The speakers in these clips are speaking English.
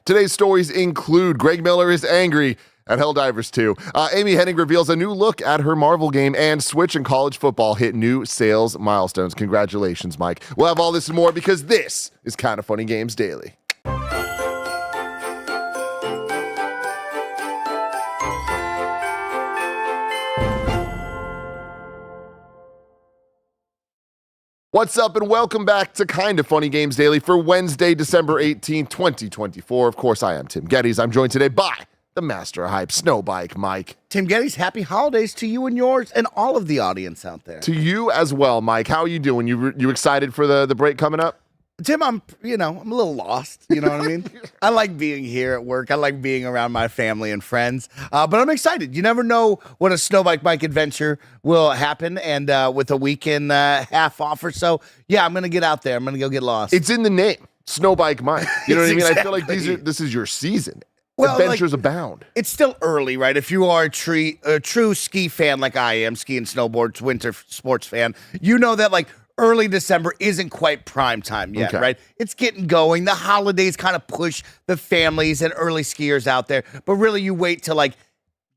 Today's stories include Greg Miller is angry at Helldivers 2. Amy Hennig reveals a new look at her Marvel game, and Switch and college football hit new sales milestones. Congratulations, Mike. We'll have all this and more because this is Kinda Funny Games Daily. What's up and welcome back to Kinda Funny Games Daily for Wednesday, December 18th, 2024. Of course, I am Tim Geddes. I'm joined today by the master of hype, Snowbike Mike. Tim Geddes, happy holidays to you and yours and all of the audience out there. To you as well, Mike. How are you doing? You excited for the break coming up? Tim, I'm a little lost. You know what I mean? I like being here at work. I like being around my family and friends. But I'm excited. You never know what a Snowbike Mike adventure will happen. And with a weekend half off or so, yeah, I'm going to get out there. I'm going to go get lost. It's in the name, Snowbike Mike. You know what I mean? Exactly. I feel like this is your season. Well, Adventures abound. It's still early, right? If you are a true ski fan like I am, ski and snowboards, winter sports fan, you know that early December isn't quite prime time yet, right? It's getting going. The holidays kind of push the families and early skiers out there. But really, you wait till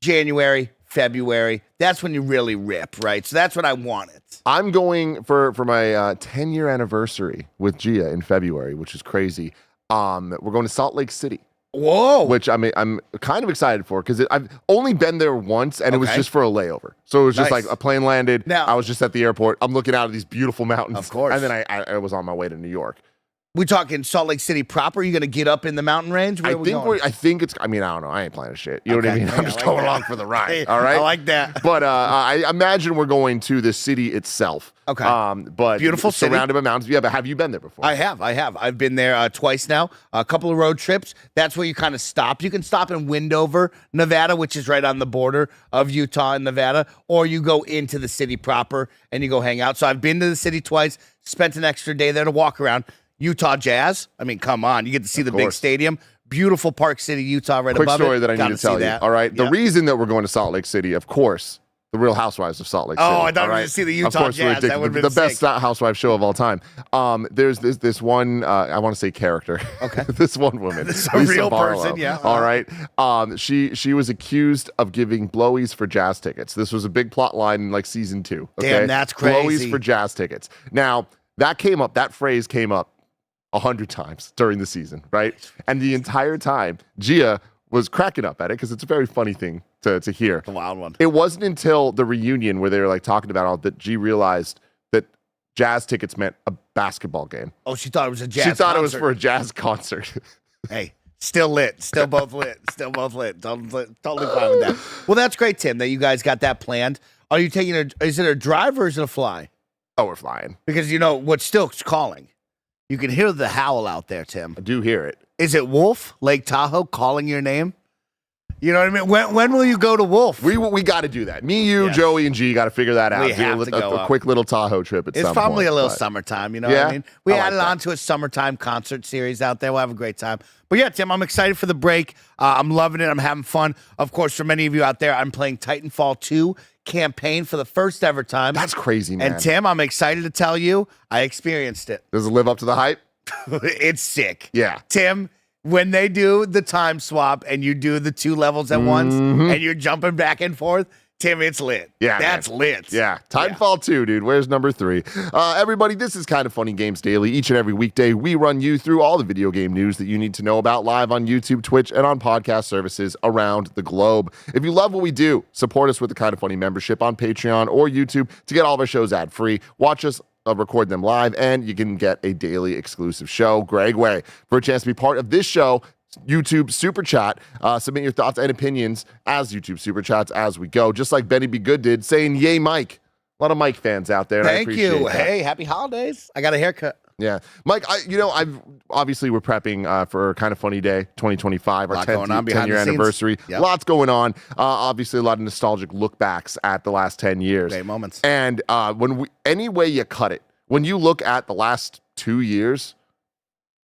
January, February. That's when you really rip, right? So that's what I wanted. I'm going for my 10-year anniversary with Gia in February, which is crazy. We're going to Salt Lake City. Whoa. Which I'm kind of excited for because I've only been there once and it was just for a layover. So it was just like a plane landed. Now, I was just at the airport. I'm looking out at these beautiful mountains. Of course. And then I was on my way to New York. We talking Salt Lake City proper? Are you going to get up in the mountain range? I think it's, I don't know. I ain't planning shit. You know what I mean? I'm just going along for the ride. Hey, all right. I like that. But I imagine we're going to the city itself. Okay. But beautiful city. Surrounded by mountains. Yeah, but have you been there before? I have. I've been there twice now. A couple of road trips. That's where you kind of stop. You can stop in Windover, Nevada, which is right on the border of Utah and Nevada, or you go into the city proper and you go hang out. So I've been to the city twice, spent an extra day there to walk around. Utah Jazz. I mean, come on. You get to see the big stadium. Beautiful Park City, Utah, right above it. Quick story that I need to tell you. All right. The reason that we're going to Salt Lake City, of course, the Real Housewives of Salt Lake City. Oh, I thought we were going to see the Utah Jazz. That would have been the best housewife show of all time. There's this one, I want to say character. Okay. This one woman. This is a real person, yeah. All right. She was accused of giving blowies for jazz tickets. This was a big plot line in season 2. Okay? Damn, that's crazy. Blowies for jazz tickets. Now, that phrase came up 100 times during the season, right? And the entire time, Gia was cracking up at it because it's a very funny thing to hear. A wild one. It wasn't until the reunion where they were talking about all that G realized that jazz tickets meant a basketball game. Oh, she thought it was a jazz She thought concert. it was for a jazz concert. Hey, still lit. Still both lit. Still both lit. Totally fine with that. Well, that's great, Tim, that you guys got that planned. Are you taking is it a drive or is it a fly? Oh, we're flying. Because what's still calling. You can hear the howl out there, Tim. I do hear it. Is it Wolf, Lake Tahoe, calling your name? You know what I mean? When will you go to Wolf? We got to do that. Me, you, Joey, and G got to figure that out. We have to go a quick little Tahoe trip at some point. It's probably a little summertime, you know what I mean? We added on to a summertime concert series out there. We'll have a great time. But yeah, Tim, I'm excited for the break. I'm loving it. I'm having fun. Of course, for many of you out there, I'm playing Titanfall 2 campaign for the first ever time. That's crazy, man. And Tim, I'm excited to tell you, I experienced it. Does it live up to the hype? It's sick. Yeah. Tim, when they do the time swap and you do the 2 levels at once and you're jumping back and forth, Tim, it's lit. Yeah, that's lit. Yeah, Titanfall 2, dude. Where's number 3? Everybody, this is Kinda Funny Games Daily. Each and every weekday, we run you through all the video game news that you need to know about live on YouTube, Twitch, and on podcast services around the globe. If you love what we do, support us with the Kinda Funny membership on Patreon or YouTube to get all of our shows ad-free. Watch us record them live, and you can get a daily exclusive show, Gregway. For a chance to be part of this show, YouTube Super Chat. Submit your thoughts and opinions as YouTube Super Chats as we go, just like Benny B. Good did, saying, yay, Mike. A lot of Mike fans out there. Thank you. That. Hey, happy holidays. I got a haircut. Yeah. Mike, obviously we're prepping for Kinda Funny Day 2025, our 10-year anniversary. Yep. Lots going on. Obviously a lot of nostalgic look backs at the last 10 years. Great moments. And any way you cut it, when you look at the last 2 years,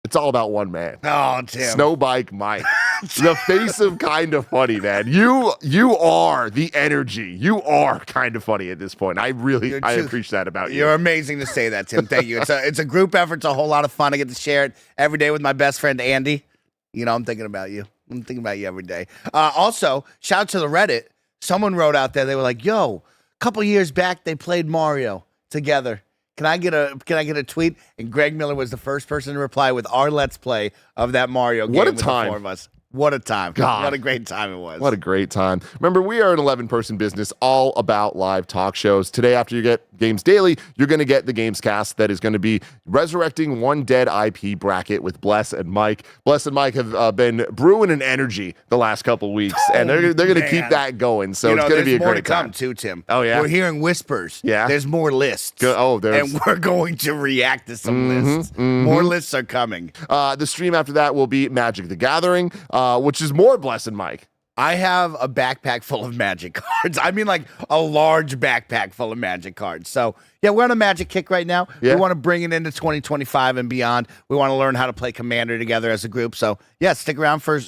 it's all about one man. Oh, Tim. Snowbike Mike. The face of Kinda Funny, man. You are the energy. You are Kinda Funny at this point. I appreciate that about you. You're amazing to say that, Tim. Thank you. It's a group effort. It's a whole lot of fun. I get to share it every day with my best friend, Andy. You know, I'm thinking about you. I'm thinking about you every day. Also, shout out to the Reddit. Someone wrote out there, they were like, yo, a couple years back, they played Mario together. Can I get a tweet? And Greg Miller was the first person to reply with our Let's Play of that Mario game. What a with time. The four of us. What a time. God. What a great time it was. What a great time. Remember, we are an 11-person business all about live talk shows. Today, after you get Games Daily, you're going to get the GAMESCAST that is going to be resurrecting one dead IP bracket with Bless and Mike. Bless and Mike have been brewing an energy the last couple weeks, and they're going to keep that going. So it's going to be a great time. There's more to come, too, Tim. Oh, yeah? We're hearing whispers. Yeah? There's more lists. And we're going to react to some lists. More lists are coming. The stream after that will be Magic the Gathering, which is more Bless and Mike. I have a backpack full of Magic cards. I mean, like a large backpack full of Magic cards. So, yeah, we're on a Magic kick right now. Yeah. We want to bring it into 2025 and beyond. We want to learn how to play Commander together as a group. So, yeah, stick around for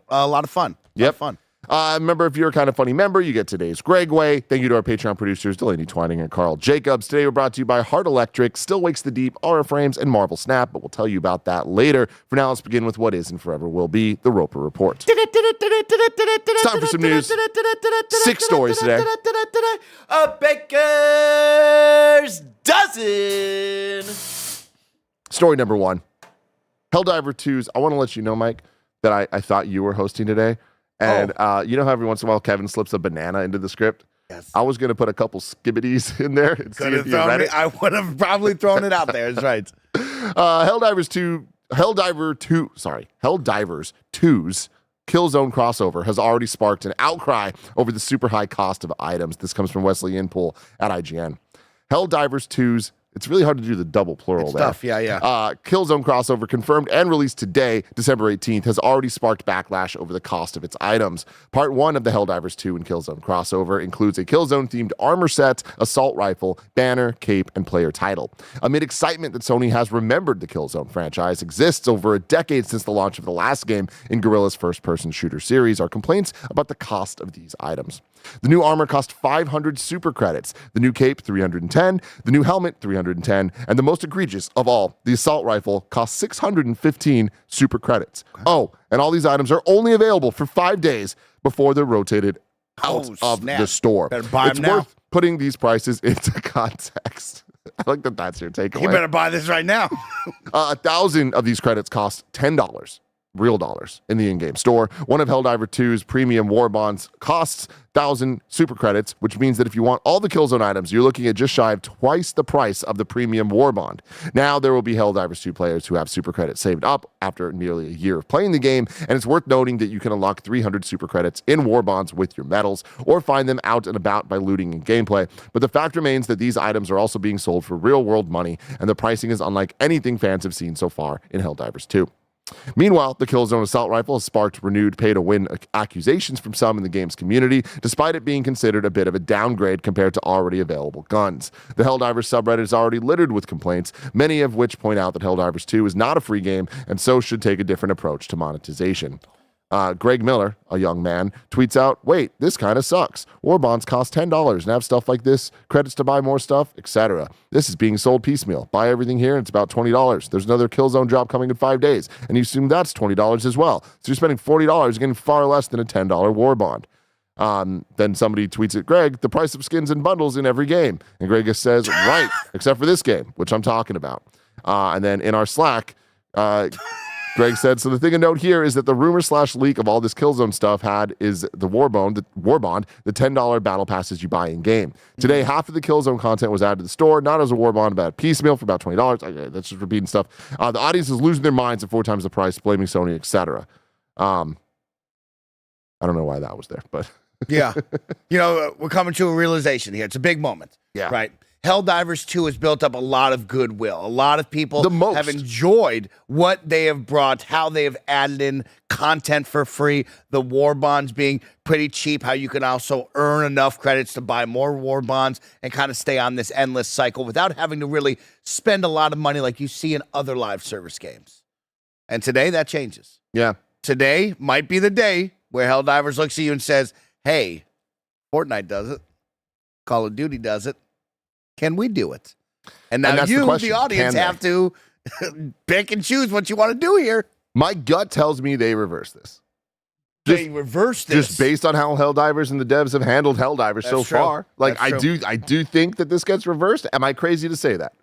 a lot of fun. Yep. Fun. Remember, if you're a Kind of Funny member, you get today's Gregway. Thank you to our Patreon producers, Delaney Twining and Carl Jacobs. Today, we're brought to you by Heart Electric, Still Wakes the Deep, Aura Frames, and Marvel Snap, but we'll tell you about that later. For now, let's begin with what is and forever will be the Roper Report. It's time for some news. 6 stories today. A baker's dozen. Story number 1. Helldiver 2's. I want to let you know, Mike, that I thought you were hosting today. And you know how every once in a while Kevin slips a banana into the script? Yes. I was going to put a couple skibbities in there. And see if you read it. I would have probably thrown it out there. That's right. Helldivers 2's Killzone crossover has already sparked an outcry over the super high cost of items. This comes from Wesley Inpool at IGN. Helldivers 2's, it's really hard to do the double plural there. Tough, yeah. Killzone crossover confirmed and released today, December 18th, has already sparked backlash over the cost of its items. Part 1 of the Helldivers 2 and Killzone crossover includes a Killzone-themed armor set, assault rifle, banner, cape, and player title. Amid excitement that Sony has remembered the Killzone franchise exists over a decade since the launch of the last game in Guerrilla's first-person shooter series, are complaints about the cost of these items. The new armor cost 500 super credits, the new cape 310, the new helmet 310, and the most egregious of all, the assault rifle costs 615 super credits. Oh, and all these items are only available for 5 days before they're rotated out of the store. Better buy it's them now. worth putting these prices into context. I like that that's your takeaway. You better buy this right now. 1,000 of these credits cost $10. Real dollars in the in-game store. One of Helldiver 2's premium war bonds costs 1,000 super credits, which means that if you want all the Killzone items, you're looking at just shy of twice the price of the premium war bond. Now, there will be Helldivers 2 players who have super credits saved up after nearly a year of playing the game, and it's worth noting that you can unlock 300 super credits in war bonds with your medals, or find them out and about by looting in gameplay. But the fact remains that these items are also being sold for real-world money, and the pricing is unlike anything fans have seen so far in Helldivers 2. Meanwhile, the Killzone assault rifle has sparked renewed pay-to-win accusations from some in the game's community, despite it being considered a bit of a downgrade compared to already available guns. The Helldivers subreddit is already littered with complaints, many of which point out that Helldivers 2 is not a free game and so should take a different approach to monetization. Greg Miller, a young man, tweets out, "Wait, this kind of sucks. War bonds cost $10 and have stuff like this, credits to buy more stuff, etc. This is being sold piecemeal. Buy everything here and it's about $20. There's another Killzone drop coming in 5 days, and you assume that's $20 as well. So you're spending $40 getting far less than a $10 war bond." Then somebody tweets at Greg, "The price of skins and bundles in every game." And Greg says, "Right, except for this game," which I'm talking about. And then in our Slack, Greg said, "So the thing to note here is that the rumor/leak of all this Killzone stuff is the war bond, the $10 battle passes you buy in game. Today, half of the Killzone content was added to the store, not as a war bond, but piecemeal for about $20. That's just repeating stuff. The audience is losing their minds at 4 times the price, blaming Sony, etc. I don't know why that was there, but Yeah. We're coming to a realization here. It's a big moment. Yeah. Right. Helldivers 2 has built up a lot of goodwill. A lot of people have enjoyed what they have brought, how they have added in content for free, the war bonds being pretty cheap, how you can also earn enough credits to buy more war bonds and kind of stay on this endless cycle without having to really spend a lot of money like you see in other live service games. And today that changes. Yeah. Today might be the day where Helldivers looks at you and says, "Hey, Fortnite does it. Call of Duty does it. Can we do it?" And now you, the audience, have to pick and choose what you want to do here. My gut tells me they reverse this. They reverse this. Just based on how Helldivers and the devs have handled Helldivers so far. Like, I do think that this gets reversed. Am I crazy to say that?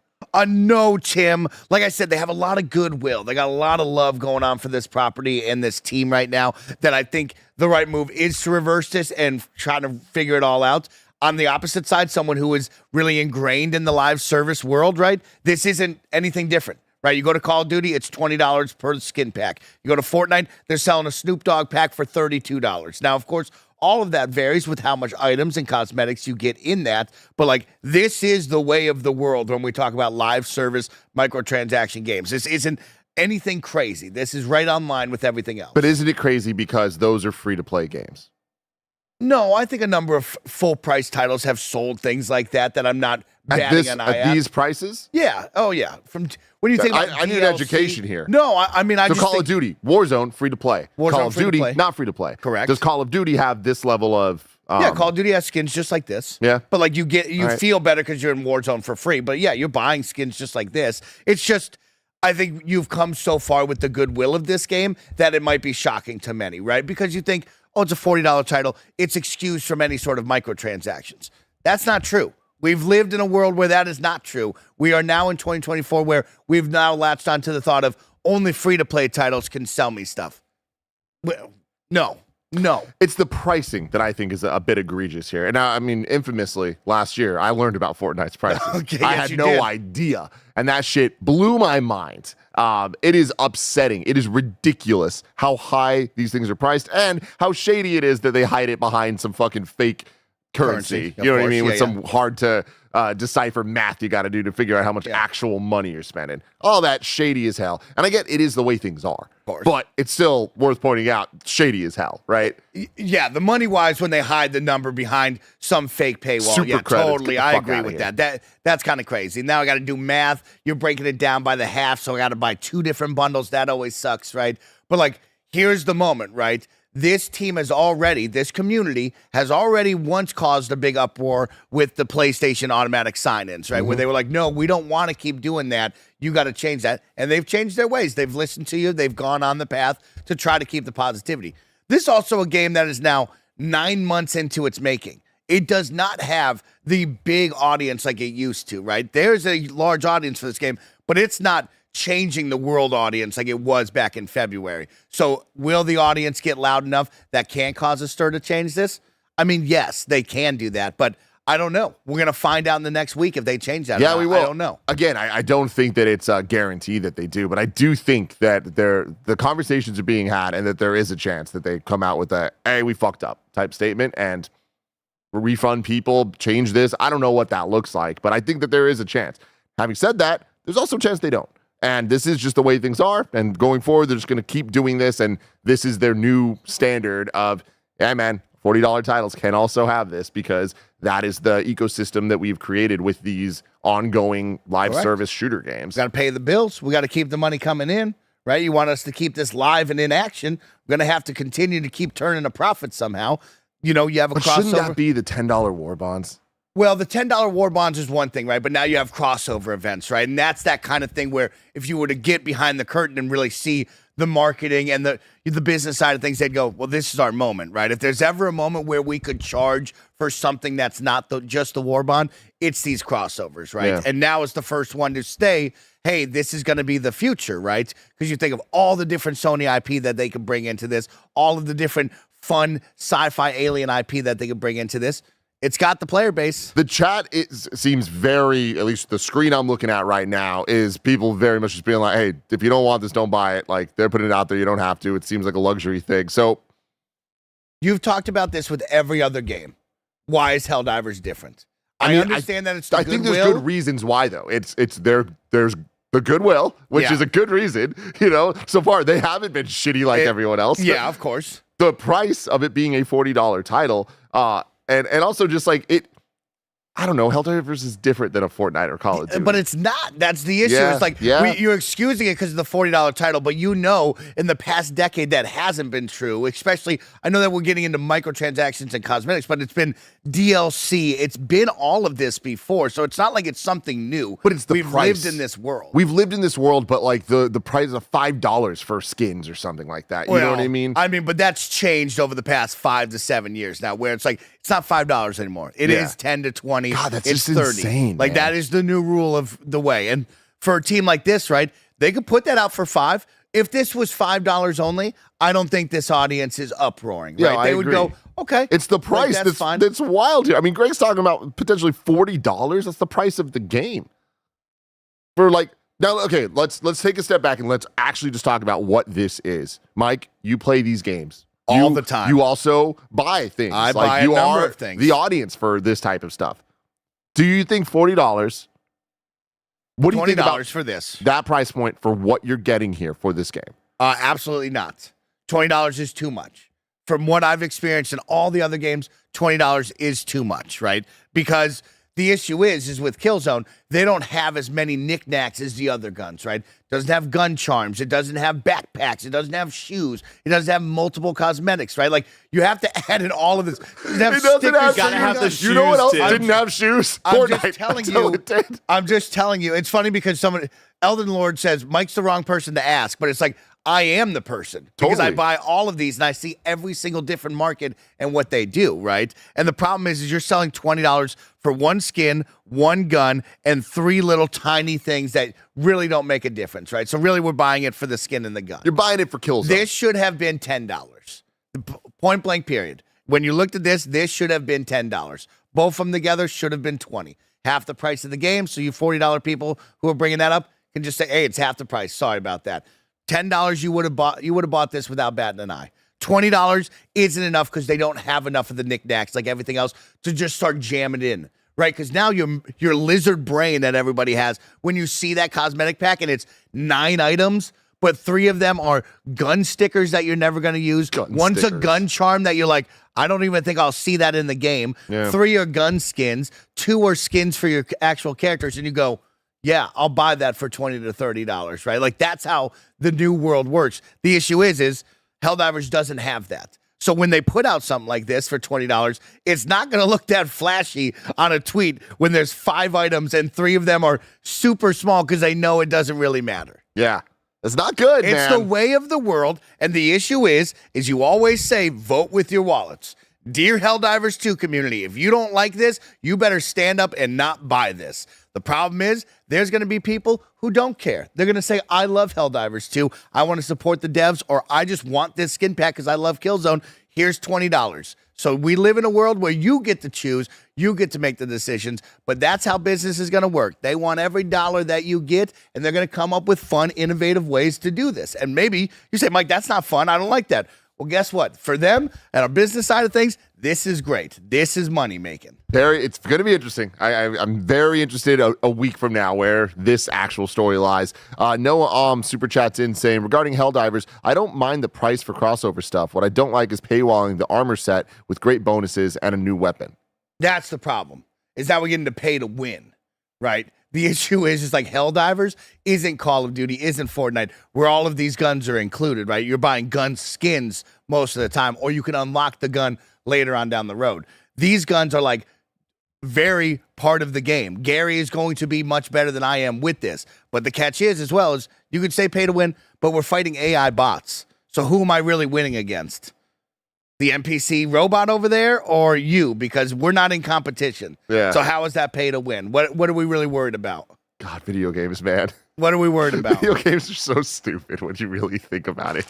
No, Tim. Like I said, they have a lot of goodwill. They got a lot of love going on for this property and this team right now that I think the right move is to reverse this and try to figure it all out. On the opposite side, someone who is really ingrained in the live service world, right? This isn't anything different. Right, you go to Call of Duty, it's $20 per skin pack. You go to Fortnite, they're selling a Snoop Dogg pack for $32. Now, of course, all of that varies with how much items and cosmetics you get in that. But, like, this is the way of the world when we talk about live service microtransaction games. This isn't anything crazy. This is right on line with everything else. But isn't it crazy because those are free-to-play games? No, I think a number of full-price titles have sold things like that I'm not batting an eye at. These prices? Yeah. Oh, yeah. When you think about I need education here. No, I mean, I so just Call of Duty, Warzone, free to play. Call of Duty, not free to play. Correct. Does Call of Duty have this level of? Yeah, Call of Duty has skins just like this. Yeah, but like you feel better because you're in Warzone for free. But yeah, you're buying skins just like this. It's just, I think you've come so far with the goodwill of this game that it might be shocking to many, right? Because you think, oh, it's a $40 title. It's excused from any sort of microtransactions. That's not true. We've lived in a world where that is not true. We are now in 2024 where we've now latched onto the thought of only free-to-play titles can sell me stuff. Well, no. It's the pricing that I think is a bit egregious here. And I mean, infamously, last year, I learned about Fortnite's prices. Okay, I had no idea. And that shit blew my mind. It is upsetting. It is ridiculous how high these things are priced and how shady it is that they hide it behind some fucking fake currency. You know what I mean? With some hard to decipher math you got to do to figure out how much actual money you're spending. All that shady as hell. And I get it is the way things are. But it's still worth pointing out, shady as hell, right? Yeah, the money-wise, when they hide the number behind some fake paywall. Super credits, totally. I agree with that. That's kind of crazy. Now I got to do math. You're breaking it down by the half, so I got to buy 2 different bundles. That always sucks, right? But, like, here's the moment, right? This community has already once caused a big uproar with the PlayStation automatic sign-ins, right? Where they were like, no, we don't want to keep doing that. You got to change that. And they've changed their ways. They've listened to you. They've gone on the path to try to keep the positivity. This is also a game that is now 9 months into its making. It does not have the big audience like it used to, right? There's a large audience for this game, but it's not changing the world audience like it was back in February. So will the audience get loud enough that can cause a stir to change this? I mean, yes, they can do that, but I don't know. We're going to find out in the next week if they change that. Yeah, we will. I don't know. Again, I don't think that it's a guarantee that they do, but I do think that the conversations are being had and that there is a chance that they come out with a, hey, we fucked up type statement and refund people, change this. I don't know what that looks like, but I think that there is a chance. Having said that, there's also a chance they don't. And this is just the way things are. And going forward, they're just going to keep doing this. And this is their new standard of, yeah, man, $40 titles can also have this because that is the ecosystem that we've created with these ongoing live service shooter games. We got to pay the bills. We got to keep the money coming in, right? You want us to keep this live and in action. We're going to have to continue to keep turning a profit somehow. You know, you have a crossover. Shouldn't that be the $10 war bonds? Well, the $10 war bonds is one thing, right? But now you have crossover events, right? And that's that kind of thing where if you were to get behind the curtain and really see the marketing and the business side of things, they'd go, well, this is our moment, right? If there's ever a moment where we could charge for something that's not just the war bond, it's these crossovers, right? Yeah. And now it's the first one to stay, hey, this is going to be the future, right? Because you think of all the different Sony IP that they could bring into this, all of the different fun sci-fi alien IP that they could bring into this. It's got the player base. The chat seems very, at least the screen I'm looking at right now, is people very much just being like, hey, if you don't want this, don't buy it. Like, they're putting it out there. You don't have to. It seems like a luxury thing. So you've talked about this with every other game. Why is Helldivers different? I understand that it's the goodwill. I think there's good reasons why, though. There's the goodwill, which is a good reason. You know, so far they haven't been shitty like everyone else. Yeah, of course. The price of it being a $40 title, and also just like I don't know. Helldivers is different than a Fortnite or Call of Duty. But it's not. That's the issue. Yeah, It's like you're excusing it because of the $40 title, but in the past decade that hasn't been true. Especially, I know that we're getting into microtransactions and cosmetics, but it's been DLC. It's been all of this before, so it's not like it's something new. But it's the We've price. lived in this world. We've lived in this world, but like the price of $5 for skins or something like that. You know what I mean? But that's changed over the past 5 to 7 years now, where it's like it's not $5 anymore. It is 10 to 20. God, that's it's just 30. insane. Like man. that is the new rule of the way. And for a team like this, right, they could put that out for $5. If this was $5 only, I don't think this audience is uproaring. Right? Yeah, they would go, okay. It's the price that's fine. that's wild here. I mean, Greg's talking about potentially $40. That's the price of the game. For like now, okay, let's take a step back and let's actually just talk about what this is. Mike, you play these games all the time. You also buy things. I buy a number of things. The audience for this type of stuff. Do you think $40? What do you think about for this? That price point for what you're getting here for this game? Absolutely not. $20 is too much. From what I've experienced in all the other games, $20 is too much, right? Because the issue is with Killzone, they don't have as many knickknacks as the other guns, right? It doesn't have gun charms. It doesn't have backpacks. It doesn't have shoes. It doesn't have multiple cosmetics, right? Like, you have to add in all of this. It doesn't have stickers. gotta have the You know what else shoes, didn't have shoes? I'm Fortnite. just telling That's all you. it did. I'm just telling you. It's funny because Elden Lord says, Mike's the wrong person to ask, but it's like, I am the person because I Totally. buy all of these and I see every single different market and what they do, right? And the problem is you're selling $20 for one skin, one gun, and 3 little tiny things that really don't make a difference, right? So really we're buying it for the skin and the gun. You're buying it for Killzone. This should have been $10. Point blank period. When you looked at this should have been $10. Both of them together should have been $20. Half the price of the game, so you $40 people who are bringing that up can just say, hey, it's half the price. Sorry about that. $10 you would have bought this without batting an eye. $20 isn't enough because they don't have enough of the knickknacks like everything else to just start jamming in, right? Because now your lizard brain that everybody has, when you see that cosmetic pack and it's 9 items, but 3 of them are gun stickers that you're never going to use. One's stickers. a gun charm that you're like, I don't even think I'll see that in the game. Yeah. 3 are gun skins. 2 are skins for your actual characters. And you go, yeah, I'll buy that for $20 to $30, right? Like, that's how the new world works. The issue is Helldivers doesn't have that. So when they put out something like this for $20, it's not going to look that flashy on a tweet when there's 5 items and 3 of them are super small because they know it doesn't really matter. Yeah. It's not good, It's man. the way of the world, and the issue is you always say, vote with your wallets. Dear Helldivers 2 community, if you don't like this, you better stand up and not buy this. The problem is there's going to be people who don't care. They're going to say, I love Helldivers 2. I want to support the devs, or I just want this skin pack because I love Killzone. Here's $20. So we live in a world where you get to choose, you get to make the decisions, but that's how business is going to work. They want every dollar that you get, and they're going to come up with fun, innovative ways to do this. And maybe you say, Mike, that's not fun. I don't like that. Well, guess what? For them and our business side of things, this is great. This is money making. It's going to be interesting. I'm very interested a week from now where this actual story lies. Noah super chats in saying, regarding Helldivers, I don't mind the price for crossover stuff. What I don't like is paywalling the armor set with great bonuses and a new weapon. That's the problem, is that we're getting to pay to win, right? The issue is like Helldivers isn't Call of Duty, isn't Fortnite, where all of these guns are included, right? You're buying gun skins most of the time, or you can unlock the gun later on down the road. These guns are like very part of the game. Gary is going to be much better than I am with this. But the catch is, as well, is you could say pay to win, but we're fighting AI bots. So who am I really winning against? The NPC robot over there or you? Because we're not in competition. Yeah. So how is that pay to win? What are we really worried about? God, video games, man. What are we worried about? Video games are so stupid when you really think about it.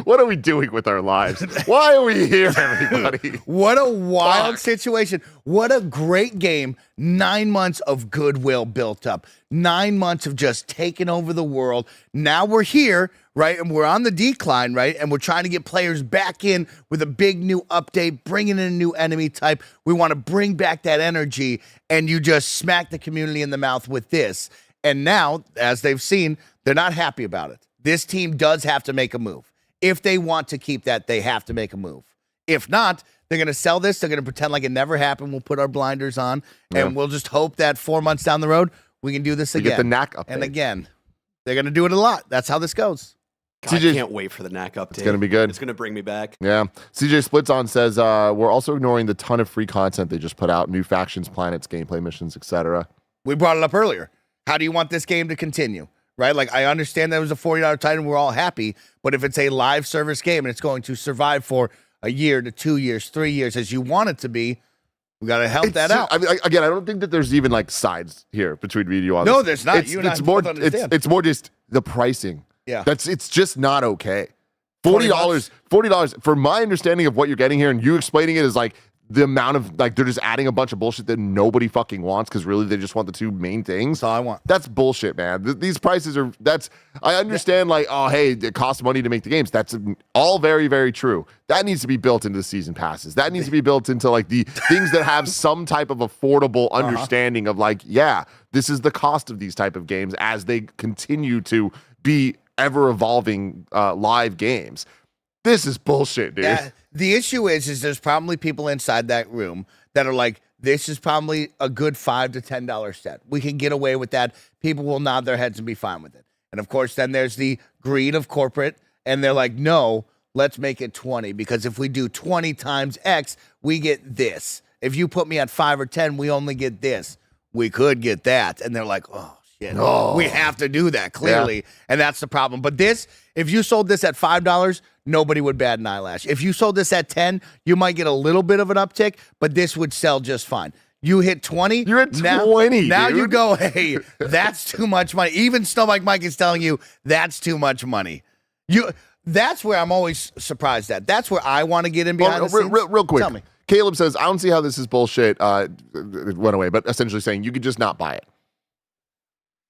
What are we doing with our lives? Why are we here, everybody? What a wild situation. What a great game. 9 months of goodwill built up. 9 months of just taking over the world. Now we're here, right? And we're on the decline, right? And we're trying to get players back in with a big new update, bringing in a new enemy type. We want to bring back that energy, and you just smack the community in the mouth with this. And now, as they've seen, they're not happy about it. This team does have to make a move. If they want to keep that, they have to make a move. If not, they're going to sell this. They're going to pretend like it never happened. We'll put our blinders on, and we'll just hope that 4 months down the road, we can do this again. Get the knack update. And again, they're going to do it a lot. That's how this goes. God, I can't wait for the knack update. It's going to be good. It's going to bring me back. Yeah. CJ Splitson says, we're also ignoring the ton of free content they just put out, new factions, planets, gameplay missions, etc. We brought it up earlier. How do you want this game to continue? Right? Like, I understand that it was a $40 title and we're all happy, but if it's a live service game and it's going to survive for a year to 2 years, 3 years, as you want it to be, we got to help that out. I mean, again, I don't think that there's even like sides here between me and you on No, this. there's not. It's more just the pricing. Yeah. It's just not okay. $40 for my understanding of what you're getting here, and you explaining it is like the amount of like they're just adding a bunch of bullshit that nobody fucking wants because really they just want the two main things. That's all I want. That's bullshit, man. These prices are I understand like, oh hey, it costs money to make the games. That's all very, very true. That needs to be built into the season passes. That needs to be built into like the things that have some type of affordable understanding of like, yeah, this is the cost of these type of games as they continue to be ever evolving live games. This is bullshit, dude. Yeah, the issue is there's probably people inside that room that are like, this is probably a good $5 to $10 set. We can get away with that. People will nod their heads and be fine with it. And of course, then there's the greed of corporate, and they're like, no, let's make it 20 because if we do 20 times X, we get this. If you put me at 5 or 10, we only get this. We could get that. And they're like, oh, shit. We have to do that, clearly. Yeah. And that's the problem. But this, if you sold this at $5, nobody would bat an eyelash. If you sold this at 10, you might get a little bit of an uptick, but this would sell just fine. You hit 20. You're at 20. Now dude. You go, hey, that's too much money. Even Snowbike Mike is telling you that's too much money. That's where I'm always surprised at. That's where I want to get in behind the scenes. Real quick. Tell me. Caleb says, I don't see how this is bullshit. It went away, but essentially saying you could just not buy it.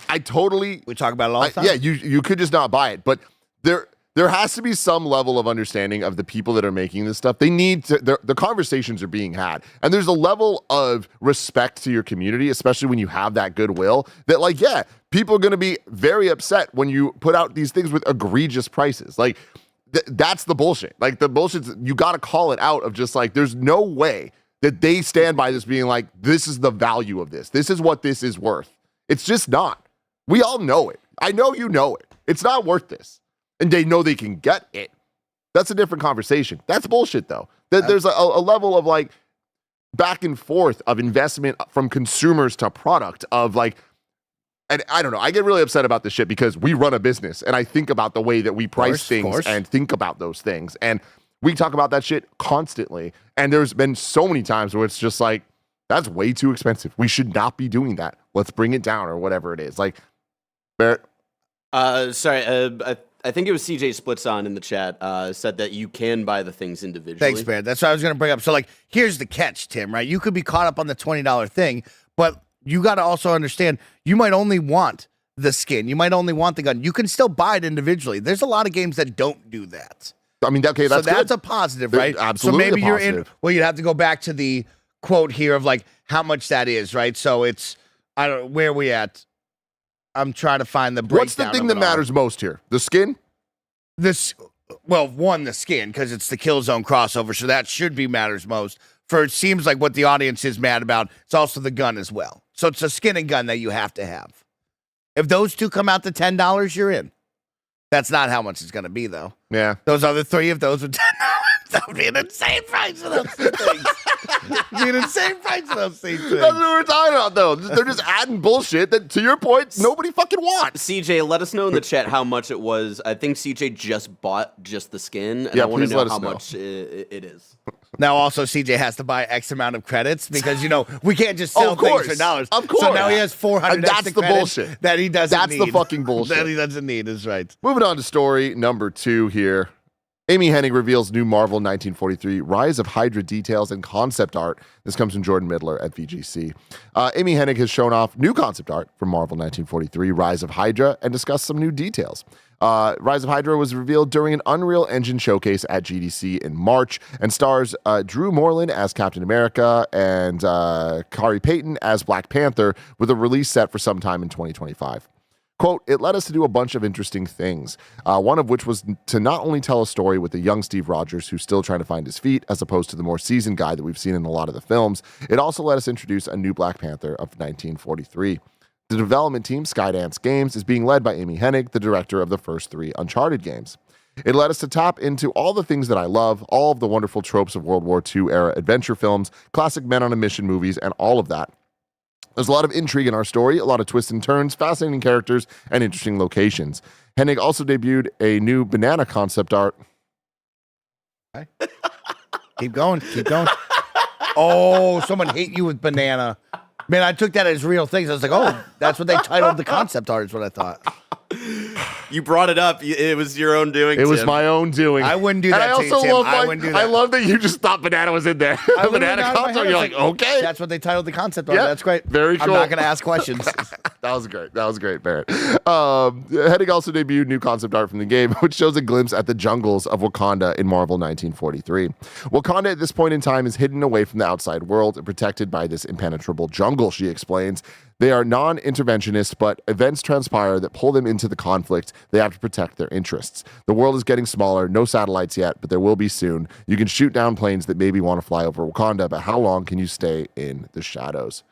We talk about it all the time. Yeah, you could just not buy it, but there has to be some level of understanding of the people that are making this stuff. They need to, the conversations are being had. And there's a level of respect to your community, especially when you have that goodwill, that like, yeah, people are going to be very upset when you put out these things with egregious prices. Like, that's the bullshit. Like, the bullshit, you got to call it out of just like, there's no way that they stand by this being like, this is the value of this. This is what this is worth. It's just not. We all know it. I know you know it. It's not worth this. And they know they can get it. That's a different conversation. That's bullshit, though. There's a level of like back and forth of investment from consumers to product of like, and I don't know. I get really upset about this shit because we run a business and I think about the way that we price things and think about those things. And we talk about that shit constantly. And there's been so many times where it's just like, that's way too expensive. We should not be doing that. Let's bring it down or whatever it is. Like, Barrett? Sorry, I think it was CJ Splitson in the chat said that you can buy the things individually. Thanks, Barrett. That's what I was going to bring up. So, like, here's the catch, Tim, right? You could be caught up on the $20 thing, but you got to also understand you might only want the skin. You might only want the gun. You can still buy it individually. There's a lot of games that don't do that. I mean, okay, that's good. A positive, right? Absolutely. So maybe you're in. Well, you'd have to go back to the quote here of like how much that is, right? So it's, I don't know, where are we at? I'm trying to find the breakdown. What's the thing that matters most here? The skin? The skin, because it's the Killzone crossover, so that should be matters most. For it seems like what the audience is mad about, it's also the gun as well. So it's a skin and gun that you have to have. If those two come out to $10, you're in. That's not how much it's going to be, though. Yeah. Those other three, if those were $10, that would be an insane price for those two things. Be an insane price for those things. That's what we're talking about, though. They're just adding bullshit that, to your point, nobody fucking wants. CJ, let us know in the chat how much it was. I think CJ just bought just the skin, and I want to know how much it is. Now, also, CJ has to buy X amount of credits because, we can't just sell things for dollars. Of course. So now he has 400 and that's the bullshit. That he doesn't need. That's the fucking bullshit. That he doesn't need is right. Moving on to story number 2 here. Amy Hennig reveals new Marvel 1943 Rise of Hydra details and concept art. This comes from Jordan Midler at VGC. Amy Hennig has shown off new concept art for Marvel 1943 Rise of Hydra and discussed some new details. Rise of Hydra was revealed during an Unreal Engine showcase at GDC in March and stars Drew Moreland as Captain America and Kari Payton as Black Panther with a release set for sometime in 2025. Quote, it led us to do a bunch of interesting things, one of which was to not only tell a story with the young Steve Rogers who's still trying to find his feet, as opposed to the more seasoned guy that we've seen in a lot of the films, it also let us introduce a new Black Panther of 1943. The development team, Skydance Games, is being led by Amy Hennig, the director of the first 3 Uncharted games. It led us to tap into all the things that I love, all of the wonderful tropes of World War II era adventure films, classic men on a mission movies, and all of that. There's a lot of intrigue in our story, a lot of twists and turns, fascinating characters, and interesting locations. Hennig also debuted a new banana concept art. Okay. Keep going. Oh, someone hit you with banana. Man, I took that as real things. I was like, oh, that's what they titled the concept art is what I thought. You brought it up. It was your own doing. It was my own doing. I wouldn't do that. And I also love, I love that you just thought banana was in there. Banana concept. You're like, okay. That's what they titled the concept art. That's great. Very cool. I'm not going to ask questions. That was great, Barrett. Hennig also debuted new concept art from the game, which shows a glimpse at the jungles of Wakanda in Marvel 1943. Wakanda at this point in time is hidden away from the outside world and protected by this impenetrable jungle, she explains. They are non-interventionist, but events transpire that pull them into the conflict. They have to protect their interests. The world is getting smaller, no satellites yet, but there will be soon. You can shoot down planes that maybe want to fly over Wakanda, but how long can you stay in the shadows?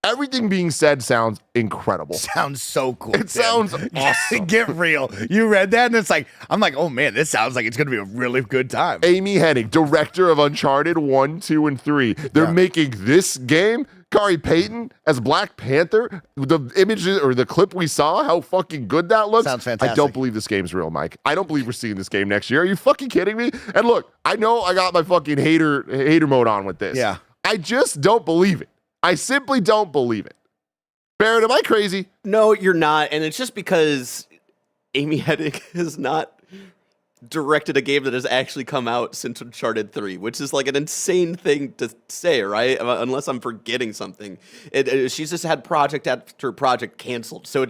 Everything being said sounds incredible. Sounds so cool. It sounds awesome. Get real. You read that and it's like, I'm like, oh man, this sounds like it's going to be a really good time. Amy Hennig, director of Uncharted 1, 2, and 3. They're making this game. Kari Payton as Black Panther. The images or the clip we saw, how fucking good that looks. Sounds fantastic. I don't believe this game's real, Mike. I don't believe we're seeing this game next year. Are you fucking kidding me? And look, I know I got my fucking hater mode on with this. Yeah. I just don't believe it. I simply don't believe it. Barrett, am I crazy? No, you're not. And it's just because Amy Hennig has not directed a game that has actually come out since Uncharted 3, which is like an insane thing to say, right? Unless I'm forgetting something. She's just had project after project canceled. So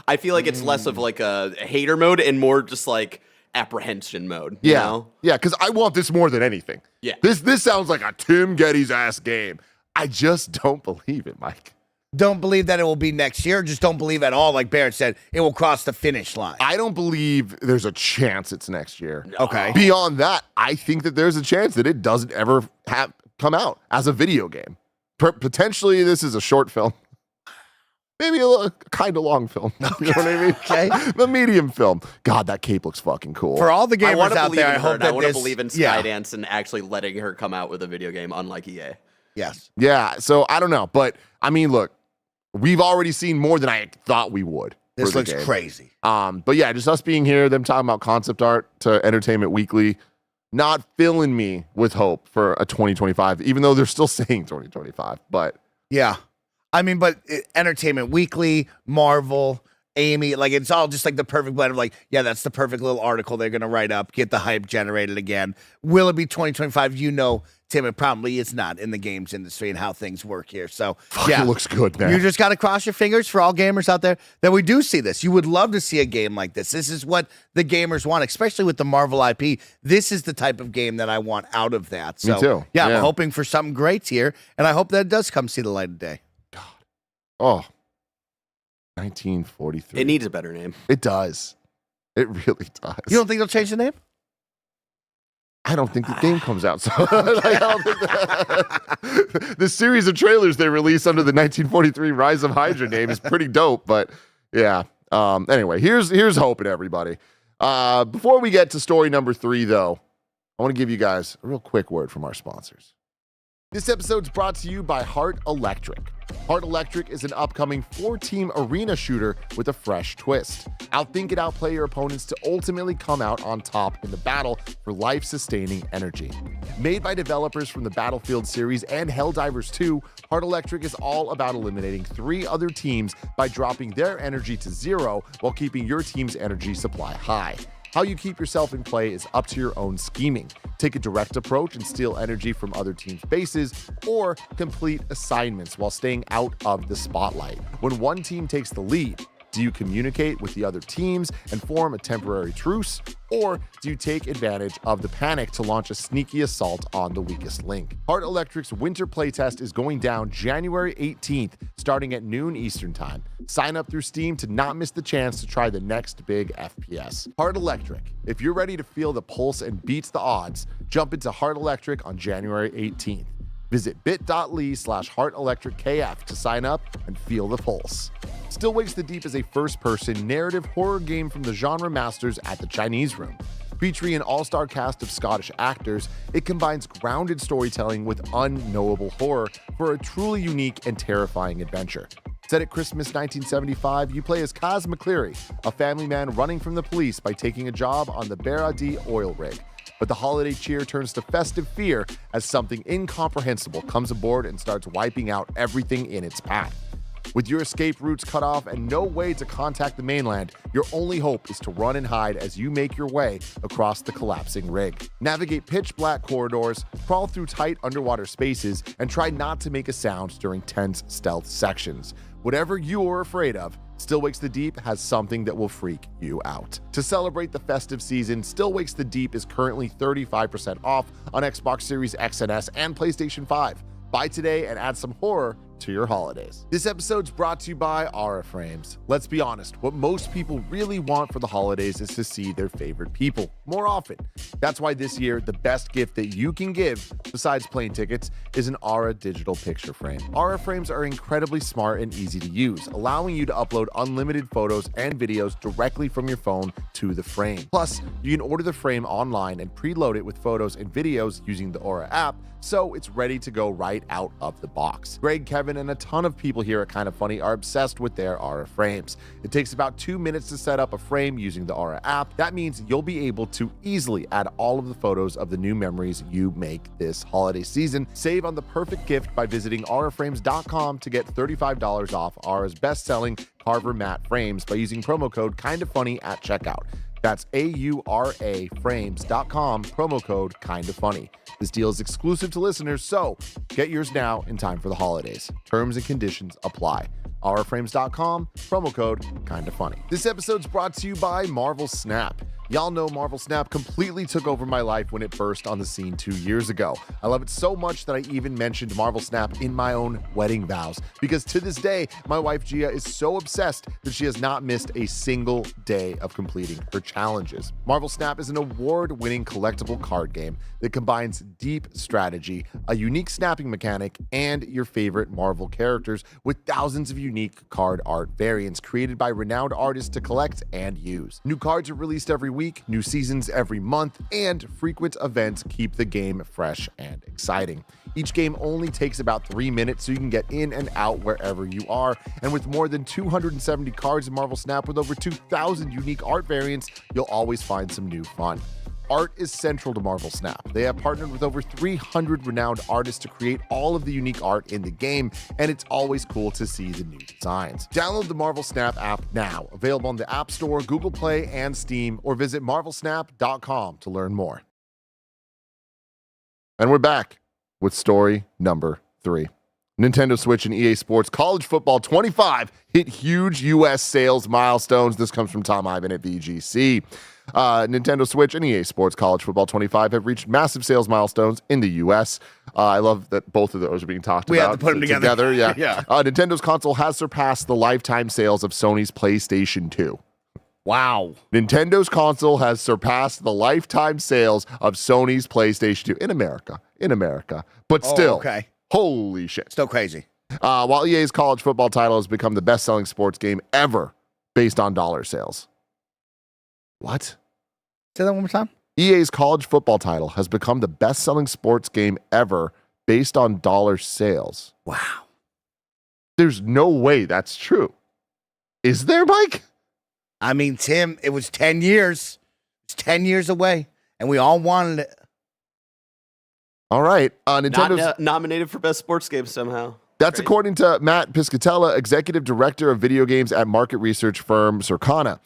I feel like it's less of like a hater mode and more just like apprehension mode. You know? Yeah, because I want this more than anything. Yeah. This sounds like a Tim Geddes ass game. I just don't believe it, Mike. Don't believe that it will be next year. Just don't believe at all, like Barrett said, it will cross the finish line. I don't believe there's a chance it's next year. No. Okay. Beyond that, I think that there's a chance that it doesn't ever come out as a video game. Potentially, this is a short film. Maybe a kind of long film. You know what I mean? Okay. The medium film. God, that cape looks fucking cool. For all the gamers out there, I hope that I want to believe in Skydance and actually letting her come out with a video game, unlike EA. Yes. Yeah, so I don't know. But, I mean, look, we've already seen more than I thought we would. This looks crazy. But yeah, just us being here, them talking about concept art to Entertainment Weekly, not filling me with hope for a 2025, even though they're still saying 2025. But yeah, I mean, but Entertainment Weekly, Marvel, Amy, like it's all just like the perfect blend of like, yeah, that's the perfect little article they're going to write up, get the hype generated again. Will it be 2025? You know, Tim, it probably is not in the games industry and how things work here. So yeah, it looks good, man. You just got to cross your fingers for all gamers out there that we do see this. You would love to see a game like this. This is what the gamers want, especially with the Marvel IP. This is the type of game that I want out of that. So me too. Yeah, I'm hoping for something great here, and I hope that it does come see the light of day. God. Oh. 1943. It needs a better name. It does. It really does. You don't think they'll change the name? I don't think the game comes out. So I don't think that. The series of trailers they released under the 1943 Rise of Hydra name is pretty dope. But yeah. Anyway, here's hoping, everybody. Before we get to story number 3, though, I want to give you guys a real quick word from our sponsors. This episode's brought to you by Heart Electric. Heart Electric is an upcoming 4-team arena shooter with a fresh twist. Outthink and outplay your opponents to ultimately come out on top in the battle for life-sustaining energy. Made by developers from the Battlefield series and Helldivers 2, Heart Electric is all about eliminating 3 other teams by dropping their energy to 0 while keeping your team's energy supply high. How you keep yourself in play is up to your own scheming. Take a direct approach and steal energy from other teams' bases, or complete assignments while staying out of the spotlight. When one team takes the lead, Do you communicate with the other teams and form a temporary truce? Or do you take advantage of the panic to launch a sneaky assault on the weakest link? Heart Electric's winter playtest is going down January 18th, starting at noon Eastern Time. Sign up through Steam to not miss the chance to try the next big FPS. Heart Electric. If you're ready to feel the pulse and beat the odds, jump into Heart Electric on January 18th. Visit bit.ly/HeartElectricKF to sign up and feel the pulse. Still Wakes the Deep is a first-person narrative horror game from the genre masters at the Chinese Room. Featuring an all-star cast of Scottish actors, it combines grounded storytelling with unknowable horror for a truly unique and terrifying adventure. Set at Christmas 1975, you play as Kaz McCleary, a family man running from the police by taking a job on the Barra-D oil rig. But the holiday cheer turns to festive fear as something incomprehensible comes aboard and starts wiping out everything in its path. With your escape routes cut off and no way to contact the mainland, your only hope is to run and hide as you make your way across the collapsing rig. Navigate pitch-black corridors, crawl through tight underwater spaces, and try not to make a sound during tense stealth sections. Whatever you are afraid of, Still Wakes the Deep has something that will freak you out. To celebrate the festive season, Still Wakes the Deep is currently 35% off on Xbox Series X and S and PlayStation 5. Buy today and add some horror to your holidays. This episode's brought to you by Aura Frames. Let's be honest, what most people really want for the holidays is to see their favorite people more often. That's why this year, the best gift that you can give, besides plane tickets, is an Aura digital picture frame. Aura Frames are incredibly smart and easy to use, allowing you to upload unlimited photos and videos directly from your phone to the frame. Plus, you can order the frame online and preload it with photos and videos using the Aura app, so it's ready to go right out of the box. Greg, Kevin, and a ton of people here at Kinda Funny are obsessed with their Aura frames. It takes about 2 minutes to set up a frame using the Aura app. That means you'll be able to easily add all of the photos of the new memories you make this holiday season. Save on the perfect gift by visiting auraframes.com to get $35 off Aura's best-selling Carver matte frames by using promo code KINDAFUNNY at checkout. That's auraframes.com, promo code KINDAFUNNY. This deal is exclusive to listeners, so get yours now in time for the holidays. Terms and conditions apply. auraframes.com, promo code KINDAFUNNY. This episode's brought to you by Marvel Snap. Y'all know Marvel Snap completely took over my life when it burst on the scene 2 years ago. I love it so much that I even mentioned Marvel Snap in my own wedding vows, because to this day, my wife Gia is so obsessed that she has not missed a single day of completing her challenges. Marvel Snap is an award-winning collectible card game that combines deep strategy, a unique snapping mechanic, and your favorite Marvel characters with thousands of unique card art variants created by renowned artists to collect and use. New cards are released every week, new seasons every month, and frequent events keep the game fresh and exciting. Each game only takes about 3 minutes, so you can get in and out wherever you are. And with more than 270 cards in Marvel Snap with over 2,000 unique art variants, you'll always find some new fun. Art is central to Marvel Snap. They have partnered with over 300 renowned artists to create all of the unique art in the game, and it's always cool to see the new designs. Download the Marvel Snap app now, available on the App Store, Google Play, and Steam, or visit marvelsnap.com to learn more. And we're back with story number 3. Nintendo Switch and EA Sports College Football 25 hit huge U.S. sales milestones. This comes from Tom Ivan at VGC. Nintendo Switch and EA Sports College Football 25 have reached massive sales milestones in the U.S. I love that both of those are being talked about. We have to put them together. Yeah. Yeah. Nintendo's console has surpassed the lifetime sales of Sony's PlayStation 2. Wow. Nintendo's console has surpassed the lifetime sales of Sony's PlayStation 2 in America. But still, okay. Holy shit. Still crazy. While EA's college football title has become the best-selling sports game ever based on dollar sales. What? Say that one more time. EA's college football title has become the best-selling sports game ever based on dollar sales. Wow. There's no way that's true. Is there, Mike? I mean, Tim, it was 10 years. It's 10 years away, and we all wanted it. All right. Nintendo's Not nominated for best sports game somehow. That's Crazy. according to Matt Piscatella, executive director of video games at market research firm Circana.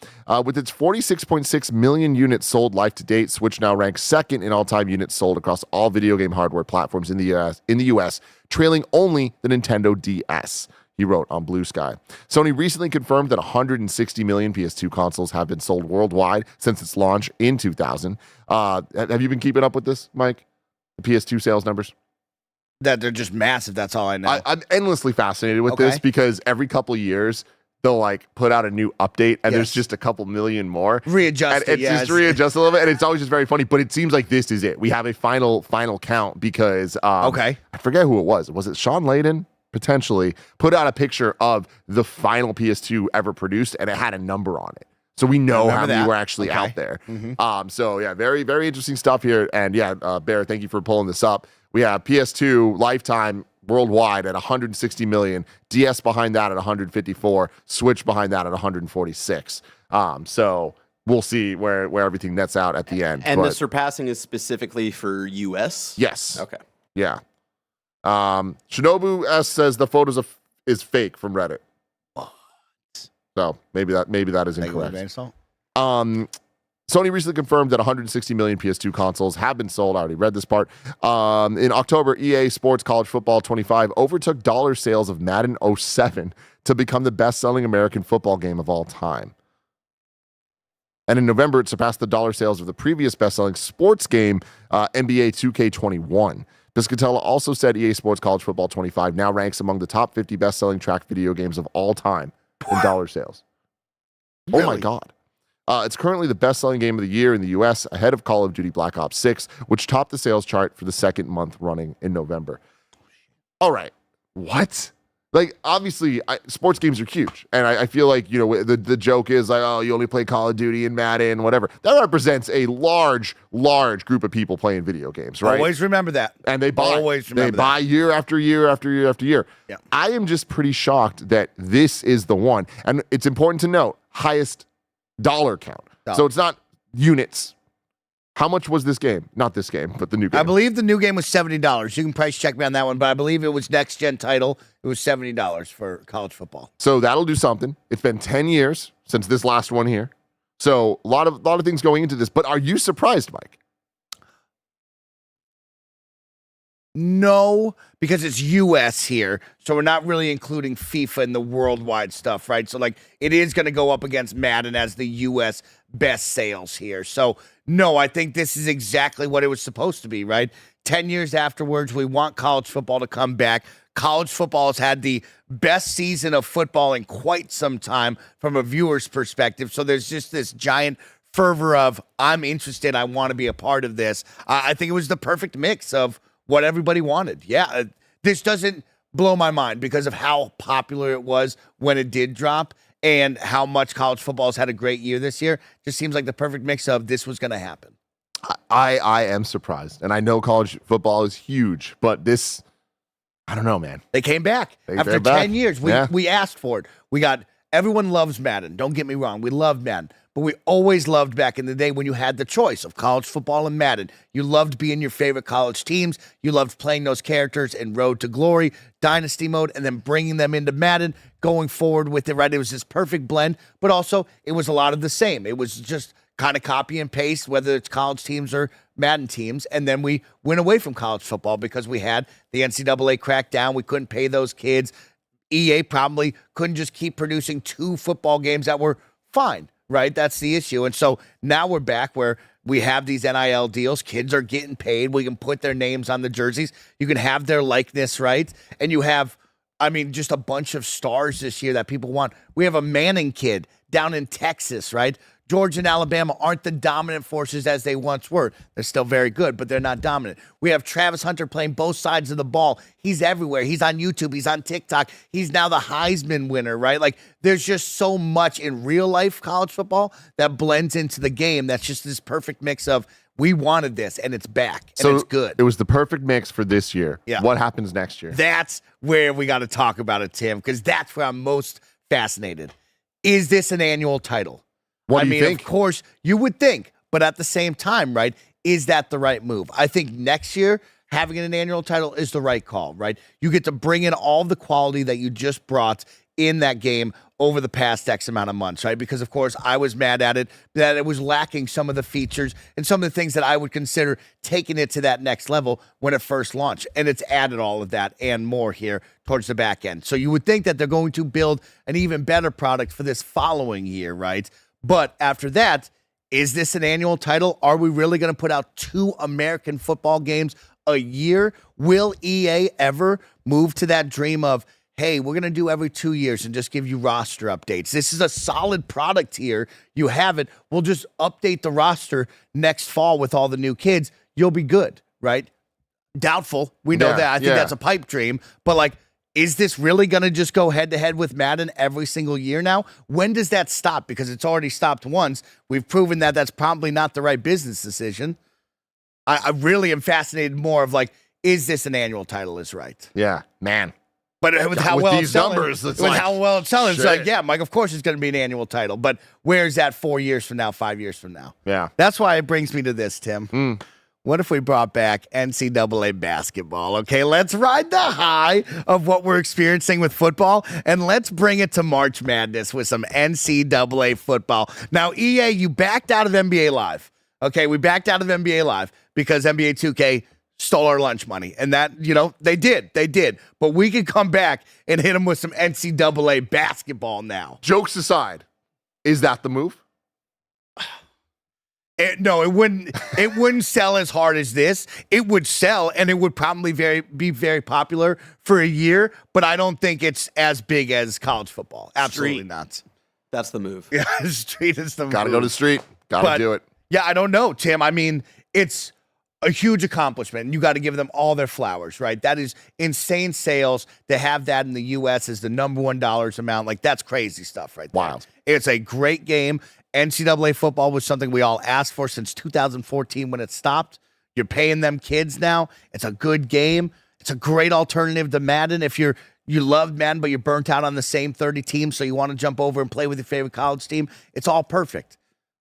With its 46.6 million units sold life to date, Switch now ranks second in all-time units sold across all video game hardware platforms in the US, trailing only the Nintendo DS. he wrote on Blue Sky. Sony recently confirmed that 160 million PS2 consoles have been sold worldwide since its launch in 2000. Have you been keeping up with this, Mike? The PS2 sales numbers? That they're just massive. That's all I know. I'm endlessly fascinated with this because every couple of years they'll like put out a new update and there's just a couple million more. Readjust and it's just readjust a little bit, and it's always just very funny. But it seems like this is it. We have a final count because I forget who it was. Was it Sean Layden? Potentially put out a picture of the final PS2 ever produced, and it had a number on it. So we know how many were actually out there. So yeah, very, very interesting stuff here. And yeah, Bear, thank you for pulling this up. We have PS2 lifetime worldwide at 160 million, DS behind that at 154, Switch behind that at 146. So we'll see where everything nets out at the end. And the surpassing is specifically for US? Yes. Okay. Yeah. Shinobu S says the photos is fake from Reddit. What? So maybe that is incorrect. Sony recently confirmed that 160 million PS2 consoles have been sold. I already read this part. In October, EA Sports College Football 25 overtook dollar sales of Madden 07 to become the best-selling American football game of all time. And in November, it surpassed the dollar sales of the previous best-selling sports game, NBA 2K21. Piscatella also said EA Sports College Football 25 now ranks among the top 50 best-selling track video games of all time in dollar sales. Really? Oh my God. It's currently the best-selling game of the year in the U.S., ahead of Call of Duty Black Ops 6, which topped the sales chart for the second month running in November. All right. What? Like, obviously, sports games are huge. And I feel like, you know, the joke is like, oh, you only play Call of Duty and Madden, whatever. That represents a large group of people playing video games, right? Always remember that. And they buy. Always remember they buy year after year after year after year. Yeah. I am just pretty shocked that this is the one. And it's important to note, highest dollar count. So it's not units. How much was this game? Not this game, but the new game. I believe the new game was $70. You can price check me on that one, but I believe it was next gen title. It was $70 for college football. So that'll do something. It's been 10 years since this last one here. So a lot of things going into this. But are you surprised, Mike? No, because it's US here. So we're not really including FIFA in the worldwide stuff, right? So like it is going to go up against Madden as the US best sales here. So no, I think this is exactly what it was supposed to be, right? 10 years afterwards, we want college football to come back. College football has had the best season of football in quite some time from a viewer's perspective. So there's just this giant fervor of, I'm interested, I want to be a part of this. I think it was the perfect mix of what everybody wanted. Yeah, this doesn't blow my mind because of how popular it was when it did drop and how much college football has had a great year this year. Just seems like the perfect mix of this was going to happen. I am surprised. And I know college football is huge, but this, I don't know, man. They came back. After 10 years. We asked for it. Everyone loves Madden. Don't get me wrong. We love Madden. But we always loved back in the day when you had the choice of college football and Madden. You loved being your favorite college teams. You loved playing those characters in Road to Glory, Dynasty mode, and then bringing them into Madden, going forward with it, right? It was this perfect blend, but also it was a lot of the same. It was just kind of copy and paste, whether it's college teams or Madden teams. And then we went away from college football because we had the NCAA crackdown. We couldn't pay those kids. EA probably couldn't just keep producing 2 football games that were fine. Right? That's the issue. And so now we're back where we have these NIL deals. Kids are getting paid. We can put their names on the jerseys. You can have their likeness, right? And you have, just a bunch of stars this year that people want. We have a Manning kid down in Texas, right? Georgia and Alabama aren't the dominant forces as they once were. They're still very good, but they're not dominant. We have Travis Hunter playing both sides of the ball. He's everywhere. He's on YouTube. He's on TikTok. He's now the Heisman winner, right? Like, there's just so much in real life college football that blends into the game. That's just this perfect mix of, we wanted this, and it's back, and so it's good. It was the perfect mix for this year. Yeah. What happens next year? That's where we got to talk about it, Tim, because that's where I'm most fascinated. Is this an annual title? What do you think? Of course, you would think, but at the same time, right, is that the right move? I think next year, having an annual title is the right call, right? You get to bring in all the quality that you just brought in that game, over the past X amount of months, right? Because, of course, I was mad at it, that it was lacking some of the features and some of the things that I would consider taking it to that next level when it first launched. And it's added all of that and more here towards the back end. So you would think that they're going to build an even better product for this following year, right? But after that, is this an annual title? Are we really going to put out 2 American football games a year? Will EA ever move to that dream of, hey, we're going to do every 2 years and just give you roster updates? This is a solid product here. You have it. We'll just update the roster next fall with all the new kids. You'll be good, right? Doubtful. We know that. I think that's a pipe dream. But, like, is this really going to just go head-to-head with Madden every single year now? When does that stop? Because it's already stopped once. We've proven that that's probably not the right business decision. I really am fascinated more of, like, is this an annual title is right? Yeah, man. But with how well these numbers, it's like, how well it's selling, shit. it's like, yeah, Mike, of course it's going to be an annual title. But where's that 4 years from now, 5 years from now? Yeah. That's why it brings me to this, Tim. What if we brought back NCAA basketball? Okay, let's ride the high of what we're experiencing with football, and let's bring it to March Madness with some NCAA football. Now, EA, you backed out of NBA Live. Okay, we backed out of NBA Live because NBA 2K stole our lunch money. And that, they did. But we can come back and hit them with some NCAA basketball now. Jokes aside, is that the move? No, it wouldn't. It wouldn't sell as hard as this. It would sell, and it would probably be very popular for a year. But I don't think it's as big as college football. Absolutely not. That's the move. Yeah, street is the move. Gotta go to the street. Gotta do it. Yeah, I don't know, Tim. I mean, it's a huge accomplishment, and you got to give them all their flowers, right? That is insane sales. To have that in the U.S. as the number $1 amount, like, that's crazy stuff right there. Wild. It's a great game. NCAA football was something we all asked for since 2014 when it stopped. You're paying them kids now. It's a good game. It's a great alternative to Madden. If you love Madden, but you're burnt out on the same 30 teams, so you want to jump over and play with your favorite college team, it's all perfect.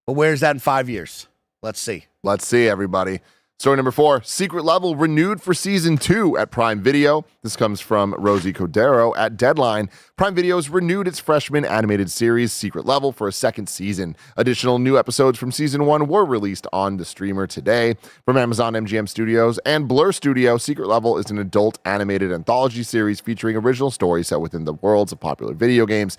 But where's that in 5 years? Let's see. Let's see, everybody. Story number 4, Secret Level renewed for Season 2 at Prime Video. This comes from Rosie Cordero at Deadline. Prime Video's renewed its freshman animated series, Secret Level, for a second season. Additional new episodes from Season 1 were released on the streamer today. From Amazon MGM Studios and Blur Studio, Secret Level is an adult animated anthology series featuring original stories set within the worlds of popular video games.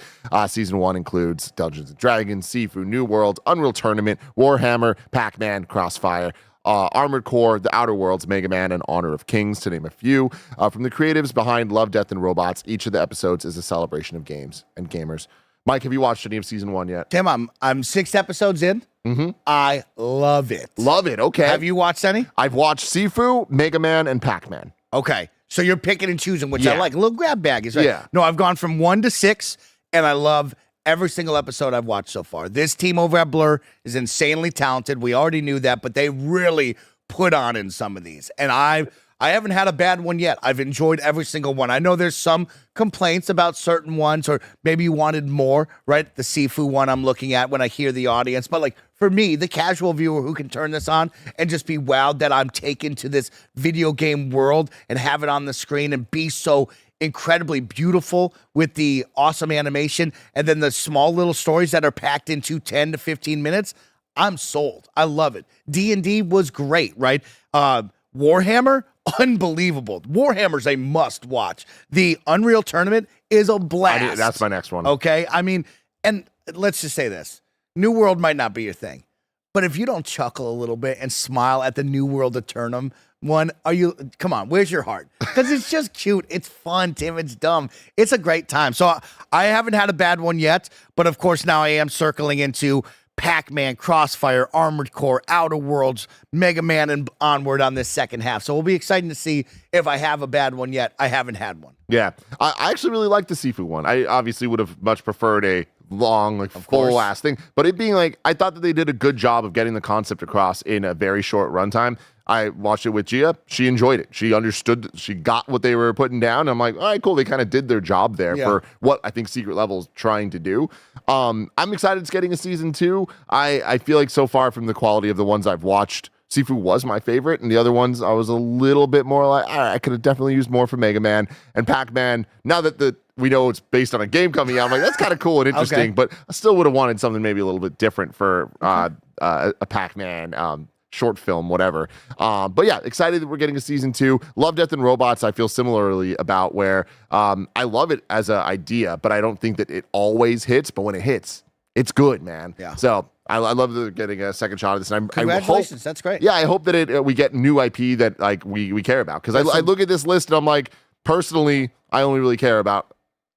Season 1 includes Dungeons & Dragons, Sifu, New World, Unreal Tournament, Warhammer, Pac-Man, Crossfire, Armored Core, The Outer Worlds, Mega Man, and Honor of Kings, to name a few. From the creatives behind Love, Death, and Robots, each of the episodes is a celebration of games and gamers. Mike, have you watched any of Season 1 yet? Tim, I'm 6 episodes in. I love it. Love it, okay. Have you watched any? I've watched Sifu, Mega Man, and Pac-Man. Okay, so you're picking and choosing, which I like. A little grab bag is right. Yeah. No, I've gone from 1 to 6, and I love every single episode I've watched so far. This team over at Blur is insanely talented. We already knew that, but they really put on in some of these. And I haven't had a bad one yet. I've enjoyed every single one. I know there's some complaints about certain ones, or maybe you wanted more, right? The Sifu one I'm looking at when I hear the audience. But, like, for me, the casual viewer who can turn this on and just be wowed that I'm taken to this video game world and have it on the screen and be so incredibly beautiful with the awesome animation and then the small little stories that are packed into 10 to 15 minutes, I'm sold. I love it. D&D was great, right? Warhammer, unbelievable. Warhammer's a must watch. The Unreal Tournament is a blast. That's my next one. Okay? I mean, and let's just say this. New World might not be your thing, but if you don't chuckle a little bit and smile at the New World Eternum one, come on, where's your heart? Because it's just cute. It's fun, Tim. It's dumb. It's a great time. So I haven't had a bad one yet, but of course now I am circling into Pac-Man, Crossfire, Armored Core, Outer Worlds, Mega Man, and onward on this second half. So we'll be excited to see if I have a bad one yet. I haven't had one. Yeah. I actually really like the Sifu one. I obviously would have much preferred a long, like, full ass thing. But it being like, I thought that they did a good job of getting the concept across in a very short runtime. I watched it with Gia. She enjoyed it. She understood. She got what they were putting down. I'm like, all right, cool. They kind of did their job there for what I think Secret Level is trying to do. I'm excited it's getting a season 2. I feel like so far from the quality of the ones I've watched, Sifu was my favorite, and the other ones I was a little bit more like, all right, I could have definitely used more for Mega Man and Pac-Man. Now that the we know it's based on a game coming out. I'm like, that's kind of cool and interesting, but I still would have wanted something maybe a little bit different for a Pac-Man short film, whatever. But yeah, excited that we're getting a season 2. Love, Death, and Robots, I feel similarly about, where I love it as an idea, but I don't think that it always hits. But when it hits, it's good, man. Yeah. So I love that we're getting a second shot of this. And Congratulations, that's great. Yeah, I hope that we get new IP that like we care about. Because I look at this list and I'm like, personally, I only really care about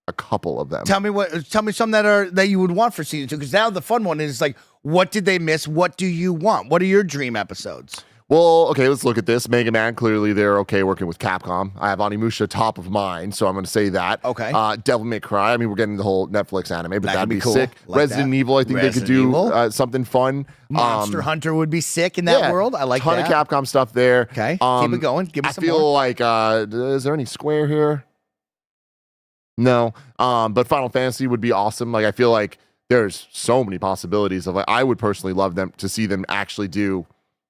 a couple of them. Tell me some that you would want for season 2. Because now the fun one is like, what did they miss? What do you want? What are your dream episodes? Well, okay, let's look at this. Mega Man, clearly they're okay working with Capcom. I have Onimusha top of mind, so I'm going to say that. Okay. Devil May Cry, I mean, we're getting the whole Netflix anime, but that'd be cool. sick. Like Resident Evil, I think they could do something fun. Monster Hunter would be sick in that world. I like that. Ton of Capcom stuff there. Okay, keep it going. Give me some more. I feel like, is there any Square here? No. But Final Fantasy would be awesome. Like, I feel like there's so many possibilities of, like, I would personally love them to see them actually do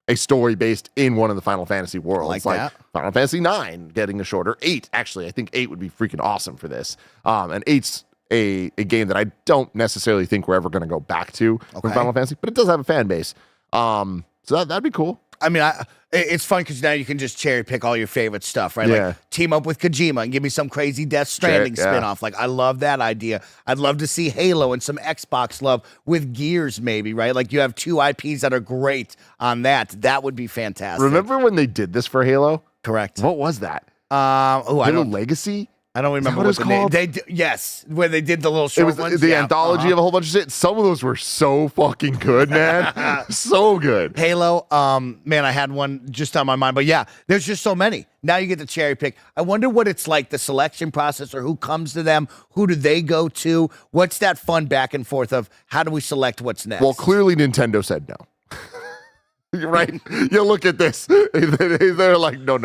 a story based in one of the Final Fantasy worlds, like Final Fantasy 9 getting a shorter 8. Actually, I think 8 would be freaking awesome for this. And 8's a game that I don't necessarily think we're ever going to go back to from Final Fantasy, but it does have a fan base. So that'd be cool. I mean, it's fun because now you can just cherry pick all your favorite stuff, right? Yeah. Like team up with Kojima and give me some crazy Death Stranding spinoff. Like, I love that idea. I'd love to see Halo and some Xbox love with Gears, maybe, right? Like, you have 2 IPs that are great on that. That would be fantastic. Remember when they did this for Halo? Correct. What was that? Halo Legacy? I don't remember what the name. Yes, when they did the little short ones. The anthology of a whole bunch of shit. Some of those were so fucking good, man. So good. Halo, man, I had one just on my mind. But yeah, there's just so many. Now you get to cherry pick. I wonder what it's like, the selection process, or who comes to them, who do they go to? What's that fun back and forth of how do we select what's next? Well, clearly Nintendo said no. Right? You look at this. They're like, no.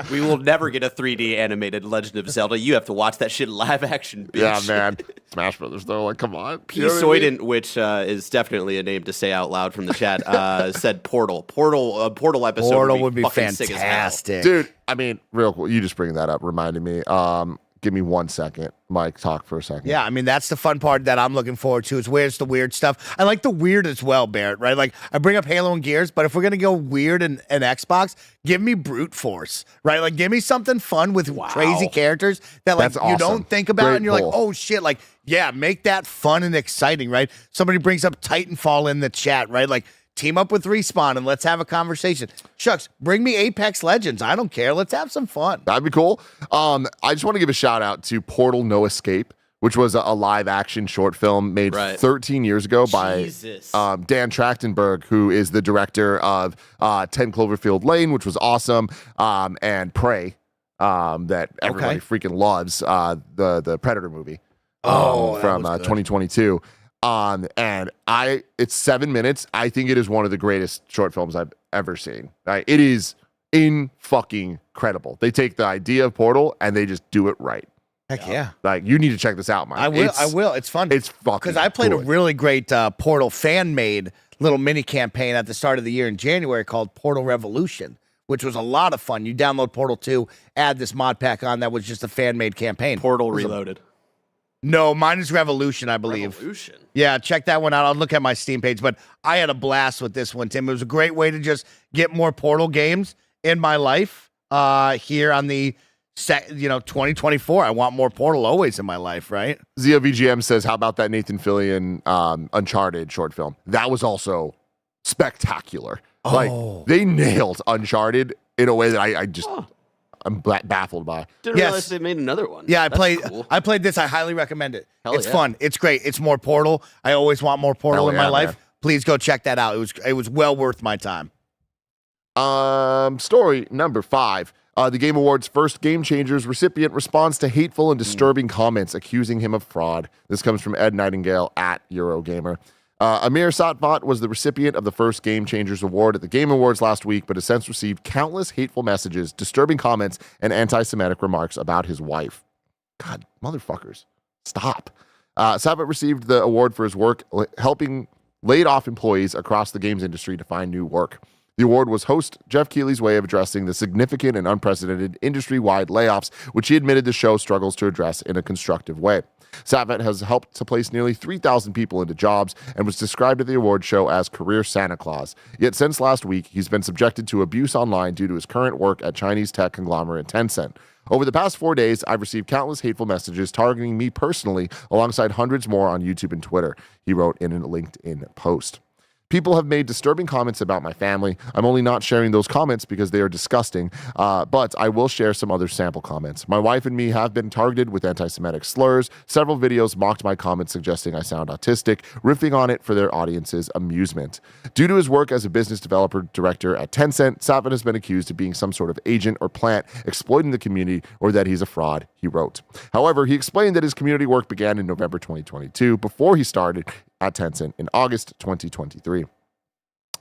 We will never get a 3D animated Legend of Zelda. You have to watch that shit live action, bitch. Yeah, man. Smash Brothers, though. Like, come on. P. Soyden, which is definitely a name to say out loud from the chat, said Portal. Portal episode would be fantastic. Dude, I mean, real cool. You just bringing that up reminded me. Give me 1 second. Mike, talk for a second. Yeah, I mean, that's the fun part that I'm looking forward to, is where's the weird stuff. I like the weird as well, Barrett, right? Like, I bring up Halo and Gears, but if we're going to go weird and Xbox, give me Brute Force, right? Like, give me something fun with crazy characters that, like, you don't think about, and you're like, oh, shit, like, yeah, make that fun and exciting, right? Somebody brings up Titanfall in the chat, right? Like, team up with Respawn and let's have a conversation. Shucks, bring me Apex Legends. I don't care. Let's have some fun. That'd be cool. I just want to give a shout out to Portal No Escape, which was a live action short film made 13 years ago by Dan Trachtenberg, who is the director of 10 Cloverfield Lane, which was awesome, and Prey, that everybody freaking loves, the Predator movie from 2022. And it's 7 minutes. I think it is one of the greatest short films I've ever seen. Right? It is fucking credible. They take the idea of Portal and they just do it right. Heck yeah. Like, you need to check this out, Mike. I will. It's fun. It's fucking because I played a really great Portal fan-made little mini campaign at the start of the year in January called Portal Revolution, which was a lot of fun. You download Portal 2, add this mod pack on that was just a fan-made campaign. Portal Reloaded. No, mine is Revolution, I believe. Revolution? Yeah, check that one out. I'll look at my Steam page, but I had a blast with this one, Tim. It was a great way to just get more Portal games in my life here on the 2024. I want more Portal always in my life, right? Zia VGM says, how about that Nathan Fillion Uncharted short film? That was also spectacular. Like, they nailed Uncharted in a way that I just... I'm baffled by. Didn't realize they made another one. Yeah, I played this. I highly recommend it. It's fun. It's great. It's more Portal. I always want more Portal in my life. Man. Please go check that out. It was well worth my time. Story number 5. The Game Awards' first Game Changers recipient responds to hateful and disturbing comments accusing him of fraud. This comes from Ed Nightingale at Eurogamer. Amir Satvat was the recipient of the first Game Changers Award at the Game Awards last week, but has since received countless hateful messages, disturbing comments, and anti-Semitic remarks about his wife. God, motherfuckers, stop. Satvat received the award for his work helping laid-off employees across the games industry to find new work. The award was host Jeff Keighley's way of addressing the significant and unprecedented industry-wide layoffs, which he admitted the show struggles to address in a constructive way. Savet has helped to place nearly 3,000 people into jobs and was described at the award show as career Santa Claus. Yet since last week, he's been subjected to abuse online due to his current work at Chinese tech conglomerate Tencent. Over the past 4 days, I've received countless hateful messages targeting me personally, alongside hundreds more on YouTube and Twitter, he wrote in a LinkedIn post. People have made disturbing comments about my family. I'm only not sharing those comments because they are disgusting, but I will share some other sample comments. My wife and me have been targeted with anti-Semitic slurs. Several videos mocked my comments suggesting I sound autistic, riffing on it for their audience's amusement. Due to his work as a business developer director at Tencent, Savet has been accused of being some sort of agent or plant exploiting the community, or that he's a fraud, he wrote. However, he explained that his community work began in November 2022 before he started at Tencent in August 2023.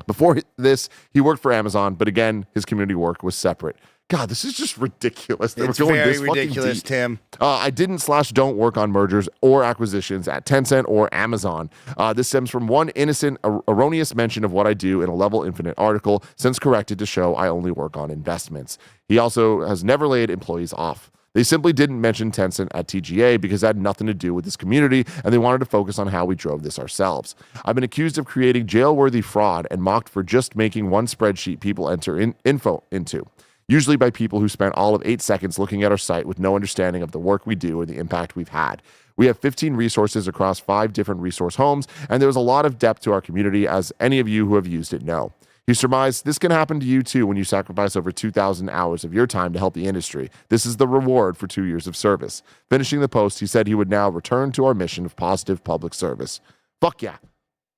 Before this, he worked for Amazon, but again, his community work was separate. God, this is just ridiculous. It's very ridiculous, Tim. I didn't/don't work on mergers or acquisitions at Tencent or Amazon. This stems from one innocent, erroneous mention of what I do in a Level Infinite article, since corrected to show I only work on investments. He also has never laid employees off. They simply didn't mention Tencent at TGA because it had nothing to do with this community, and they wanted to focus on how we drove this ourselves. I've been accused of creating jail-worthy fraud and mocked for just making one spreadsheet people enter info into, usually by people who spent all of 8 seconds looking at our site with no understanding of the work we do or the impact we've had. We have 15 resources across 5 different resource homes, and there's a lot of depth to our community, as any of you who have used it know. He surmised, this can happen to you too when you sacrifice over 2,000 hours of your time to help the industry. This is the reward for 2 years of service. Finishing the post, he said he would now return to our mission of positive public service. Fuck yeah.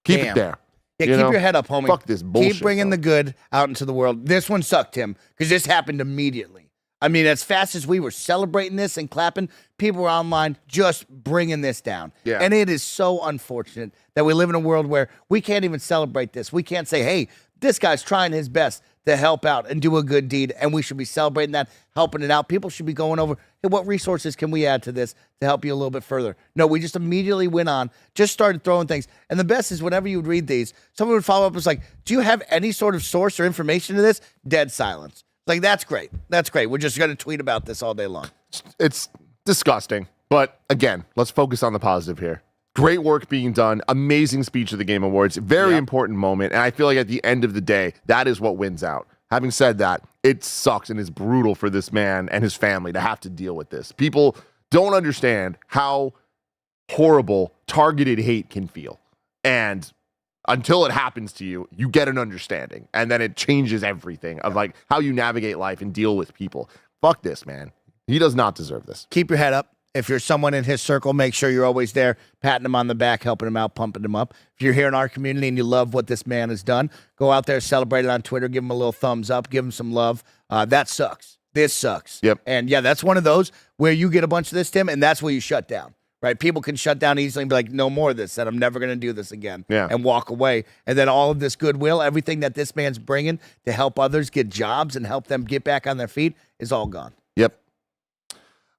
Keep it there. Yeah, keep your head up, homie. Fuck this bullshit. Keep bringing the good out into the world. This one sucked, Tim, because this happened immediately. I mean, as fast as we were celebrating this and clapping, people were online just bringing this down. Yeah. And it is so unfortunate that we live in a world where we can't even celebrate this. We can't say, hey, this guy's trying his best to help out and do a good deed, and we should be celebrating that, helping it out. People should be going over, hey, what resources can we add to this to help you a little bit further? No, we just immediately went on, just started throwing things. And the best is whenever you would read these, someone would follow up and was like, do you have any sort of source or information to this? Dead silence. Like, that's great. That's great. We're just going to tweet about this all day long. It's disgusting. But again, let's focus on the positive here. Great work being done. Amazing speech at the Game Awards. Very important moment. And I feel like at the end of the day, that is what wins out. Having said that, it sucks and is brutal for this man and his family to have to deal with this. People don't understand how horrible targeted hate can feel. And until it happens to you, you get an understanding. And then it changes everything of like how you navigate life and deal with people. Fuck this, man. He does not deserve this. Keep your head up. If you're someone in his circle, make sure you're always there, patting him on the back, helping him out, pumping him up. If you're here in our community and you love what this man has done, go out there, celebrate it on Twitter, give him a little thumbs up, give him some love. That sucks. This sucks. Yep. And yeah, that's one of those where you get a bunch of this, Tim, and that's where you shut down, right? People can shut down easily and be like, no more of this, that I'm never going to do this again, and walk away. And then all of this goodwill, everything that this man's bringing to help others get jobs and help them get back on their feet is all gone. Yep.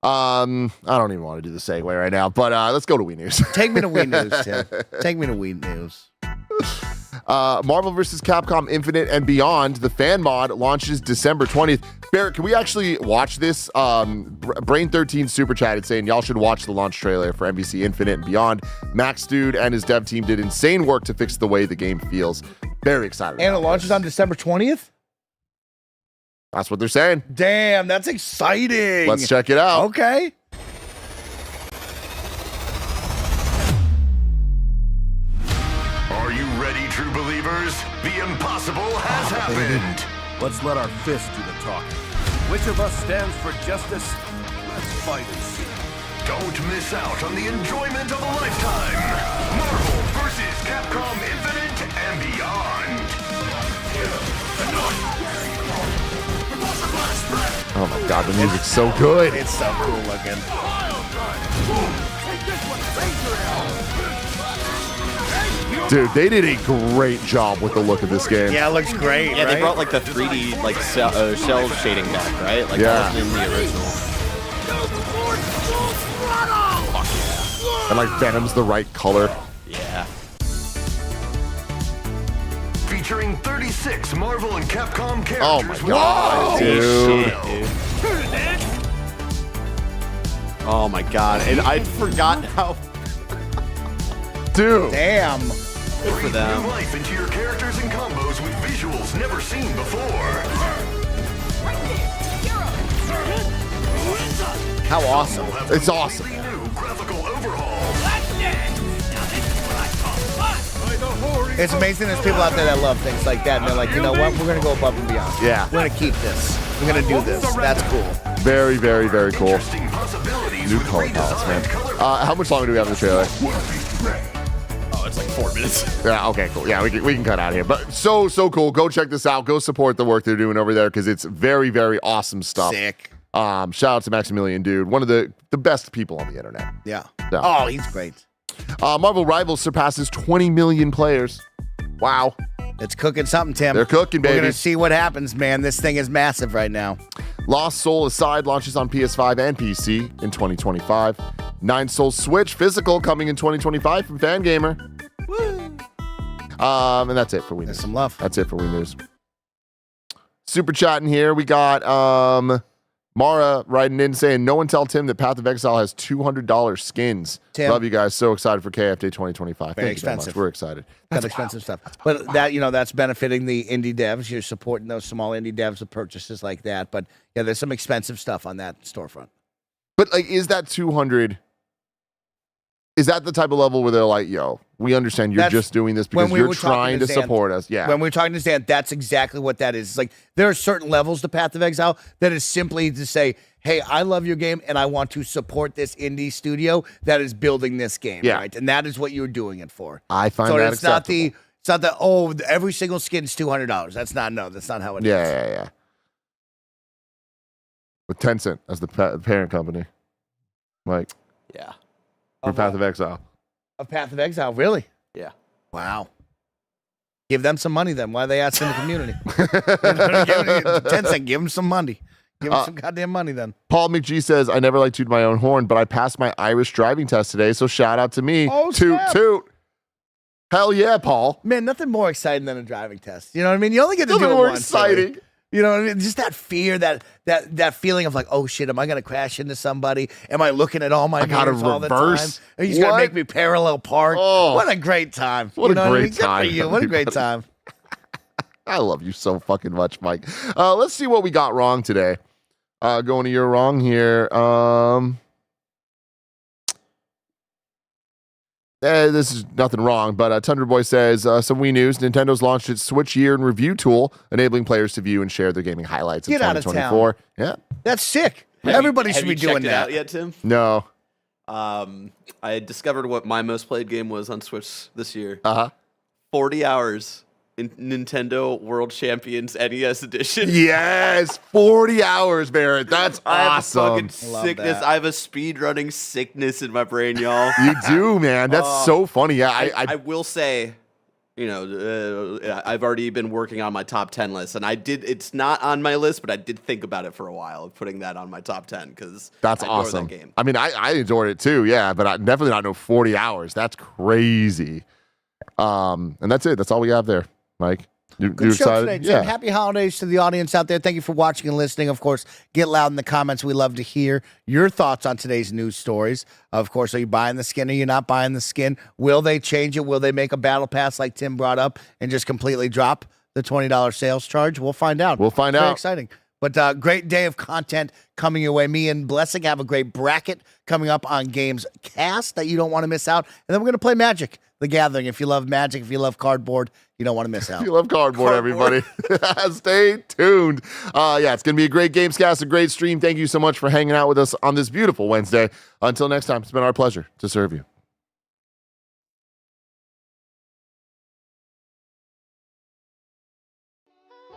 I don't even want to do the segue right now, but let's go to Wii News. Take me to Wii News, Tim. Take me to Wii News. Marvel vs. Capcom Infinite and Beyond, the fan mod, launches December 20th. Barrett, can we actually watch this? Brain13 super chatted saying y'all should watch the launch trailer for MVC Infinite and Beyond. Max Dude and his dev team did insane work to fix the way the game feels. Very excited. And it launches on December 20th? That's what they're saying. Damn, that's exciting. Let's check it out. Okay. Are you ready, true believers? The impossible has happened. Let's let our fists do the talking. Which of us stands for justice? Let's fight and see. Don't miss out on the enjoyment of a lifetime. Marvel vs. Capcom Infinite and Beyond. Oh my god, the music's so good. It's so cool looking. Dude, they did a great job with the look of this game. Yeah, it looks great. Yeah, right? they brought like the 3D like shell shading back, right? Like that was in the original. And like Venom's the right color. Yeah. Featuring 30 26 Marvel and Capcom characters. Oh my with God, dude. Oh my god, and I forgot how Dude. Damn. good for Breathe them. new life into your characters and combos with visuals never seen before. How awesome. We'll have It's completely awesome. new graphical overhaul. It's amazing there's people out there that love things like that, and they're like, you know what? We're going to go above and beyond. Yeah. We're going to keep this. We're going to do this. That's cool. Very, very, very cool. Interesting possibilities New with color palettes, man. redesigned color. How much longer do we have in the trailer? Oh, it's like 4 minutes. Yeah, okay, cool. Yeah, we can cut out here. But so cool. Go check this out. Go support the work they're doing over there because it's very, very awesome stuff. Sick. Shout out to Maximilian, dude. One of the best people on the internet. Yeah. Yeah. Oh, he's great. Marvel Rivals surpasses 20 million players. Wow. It's cooking something, Tim. They're cooking, We're baby. going to see what happens, man. This thing is massive right now. Lost Soul Aside launches on PS5 and PC in 2025. Nine Souls Switch physical coming in 2025 from Fangamer. Woo! And that's it for Wii There's News. some love. That's it for Wii News. Super chatting here. We got Mara writing in saying, no one tell Tim that Path of Exile has $200 skins. Tim. Love you guys. So excited for KFD 2025. Very Thank you very expensive. much. We're excited. Got expensive stuff. But that, that's benefiting the indie devs. You're supporting those small indie devs with purchases like that. But yeah, there's some expensive stuff on that storefront. But like, is that 200? Is that the type of level where they're like, yo, we understand you're That's just doing this because when we you're were talking trying to to Zan- support us? Yeah. When we're talking to Stan, that's exactly what that is. It's like there are certain levels to Path of Exile that is simply to say, hey, I love your game and I want to support this indie studio that is building this game. Yeah. Right. And that is what you're doing it for. I find So that it's not acceptable. every single skin's $200. That's not how it is. Yeah. With Tencent as the parent company. Like, Yeah. for Path of Exile. A Path of Exile, really? Yeah. Wow. Give them some money then. Why are they asking the community? Tencent, give them some money. Give them some goddamn money then. Paul McGee says, I never like to toot my own horn, but I passed my Irish driving test today, so shout out to me. Oh, toot, snap. toot. Hell yeah, Paul. Man, nothing more exciting than a driving test. You know what I mean? You only get to Nothing do it more once. exciting. Really. You know what I mean? Just that fear, that feeling of like, oh shit, am I gonna crash into somebody? Am I looking at all my gotta mirrors all the time? reverse. Are you just gonna What? make me parallel park? Oh. What a great time. What You a know great I mean? Good time, for you. What a great everybody. time. I love you so fucking much, Mike. Let's see what we got wrong today. Going to your wrong here. This is nothing wrong, but Tundra Boy says, some Wii news. Nintendo's launched its Switch Year in Review tool, enabling players to view and share their gaming highlights of Get out of 2024. Yeah. That's sick. Everybody should be doing Have you checked it that. out yet, Tim? No. I discovered what my most played game was on Switch this year. 40 hours in Nintendo World Champions NES Edition. Yes. 40 hours, Barrett. That's I have a awesome. fucking Love sickness. that. I have a speedrunning sickness in my brain, y'all. You do, man. That's so funny. Yeah. I will say, I've already been working on my top 10 list, and it's not on my list, but I did think about it for a while of putting that on my top 10 because That's awesome. That game. I mean, I enjoyed it too, yeah, but I definitely not know 40 hours. That's crazy. And that's it. That's all we have there, Mike. You Good show excited? today, Tim. Yeah. Happy holidays to the audience out there. Thank you for watching and listening. Of course, get loud in the comments. We love to hear your thoughts on today's news stories. Of course, are you buying the skin? Are you not buying the skin? Will they change it? Will they make a battle pass like Tim brought up and just completely drop the $20 sales charge? We'll find out. We'll find Very out. exciting. But great day of content coming your way. Me and Blessing have a great bracket coming up on GAMESCAST that you don't want to miss out. And then we're going to play Magic the Gathering. If you love Magic, if you love cardboard, you don't want to miss out. If you love cardboard, everybody. Stay tuned. It's going to be a great Gamescast, a great stream. Thank you so much for hanging out with us on this beautiful Wednesday. Until next time, it's been our pleasure to serve you.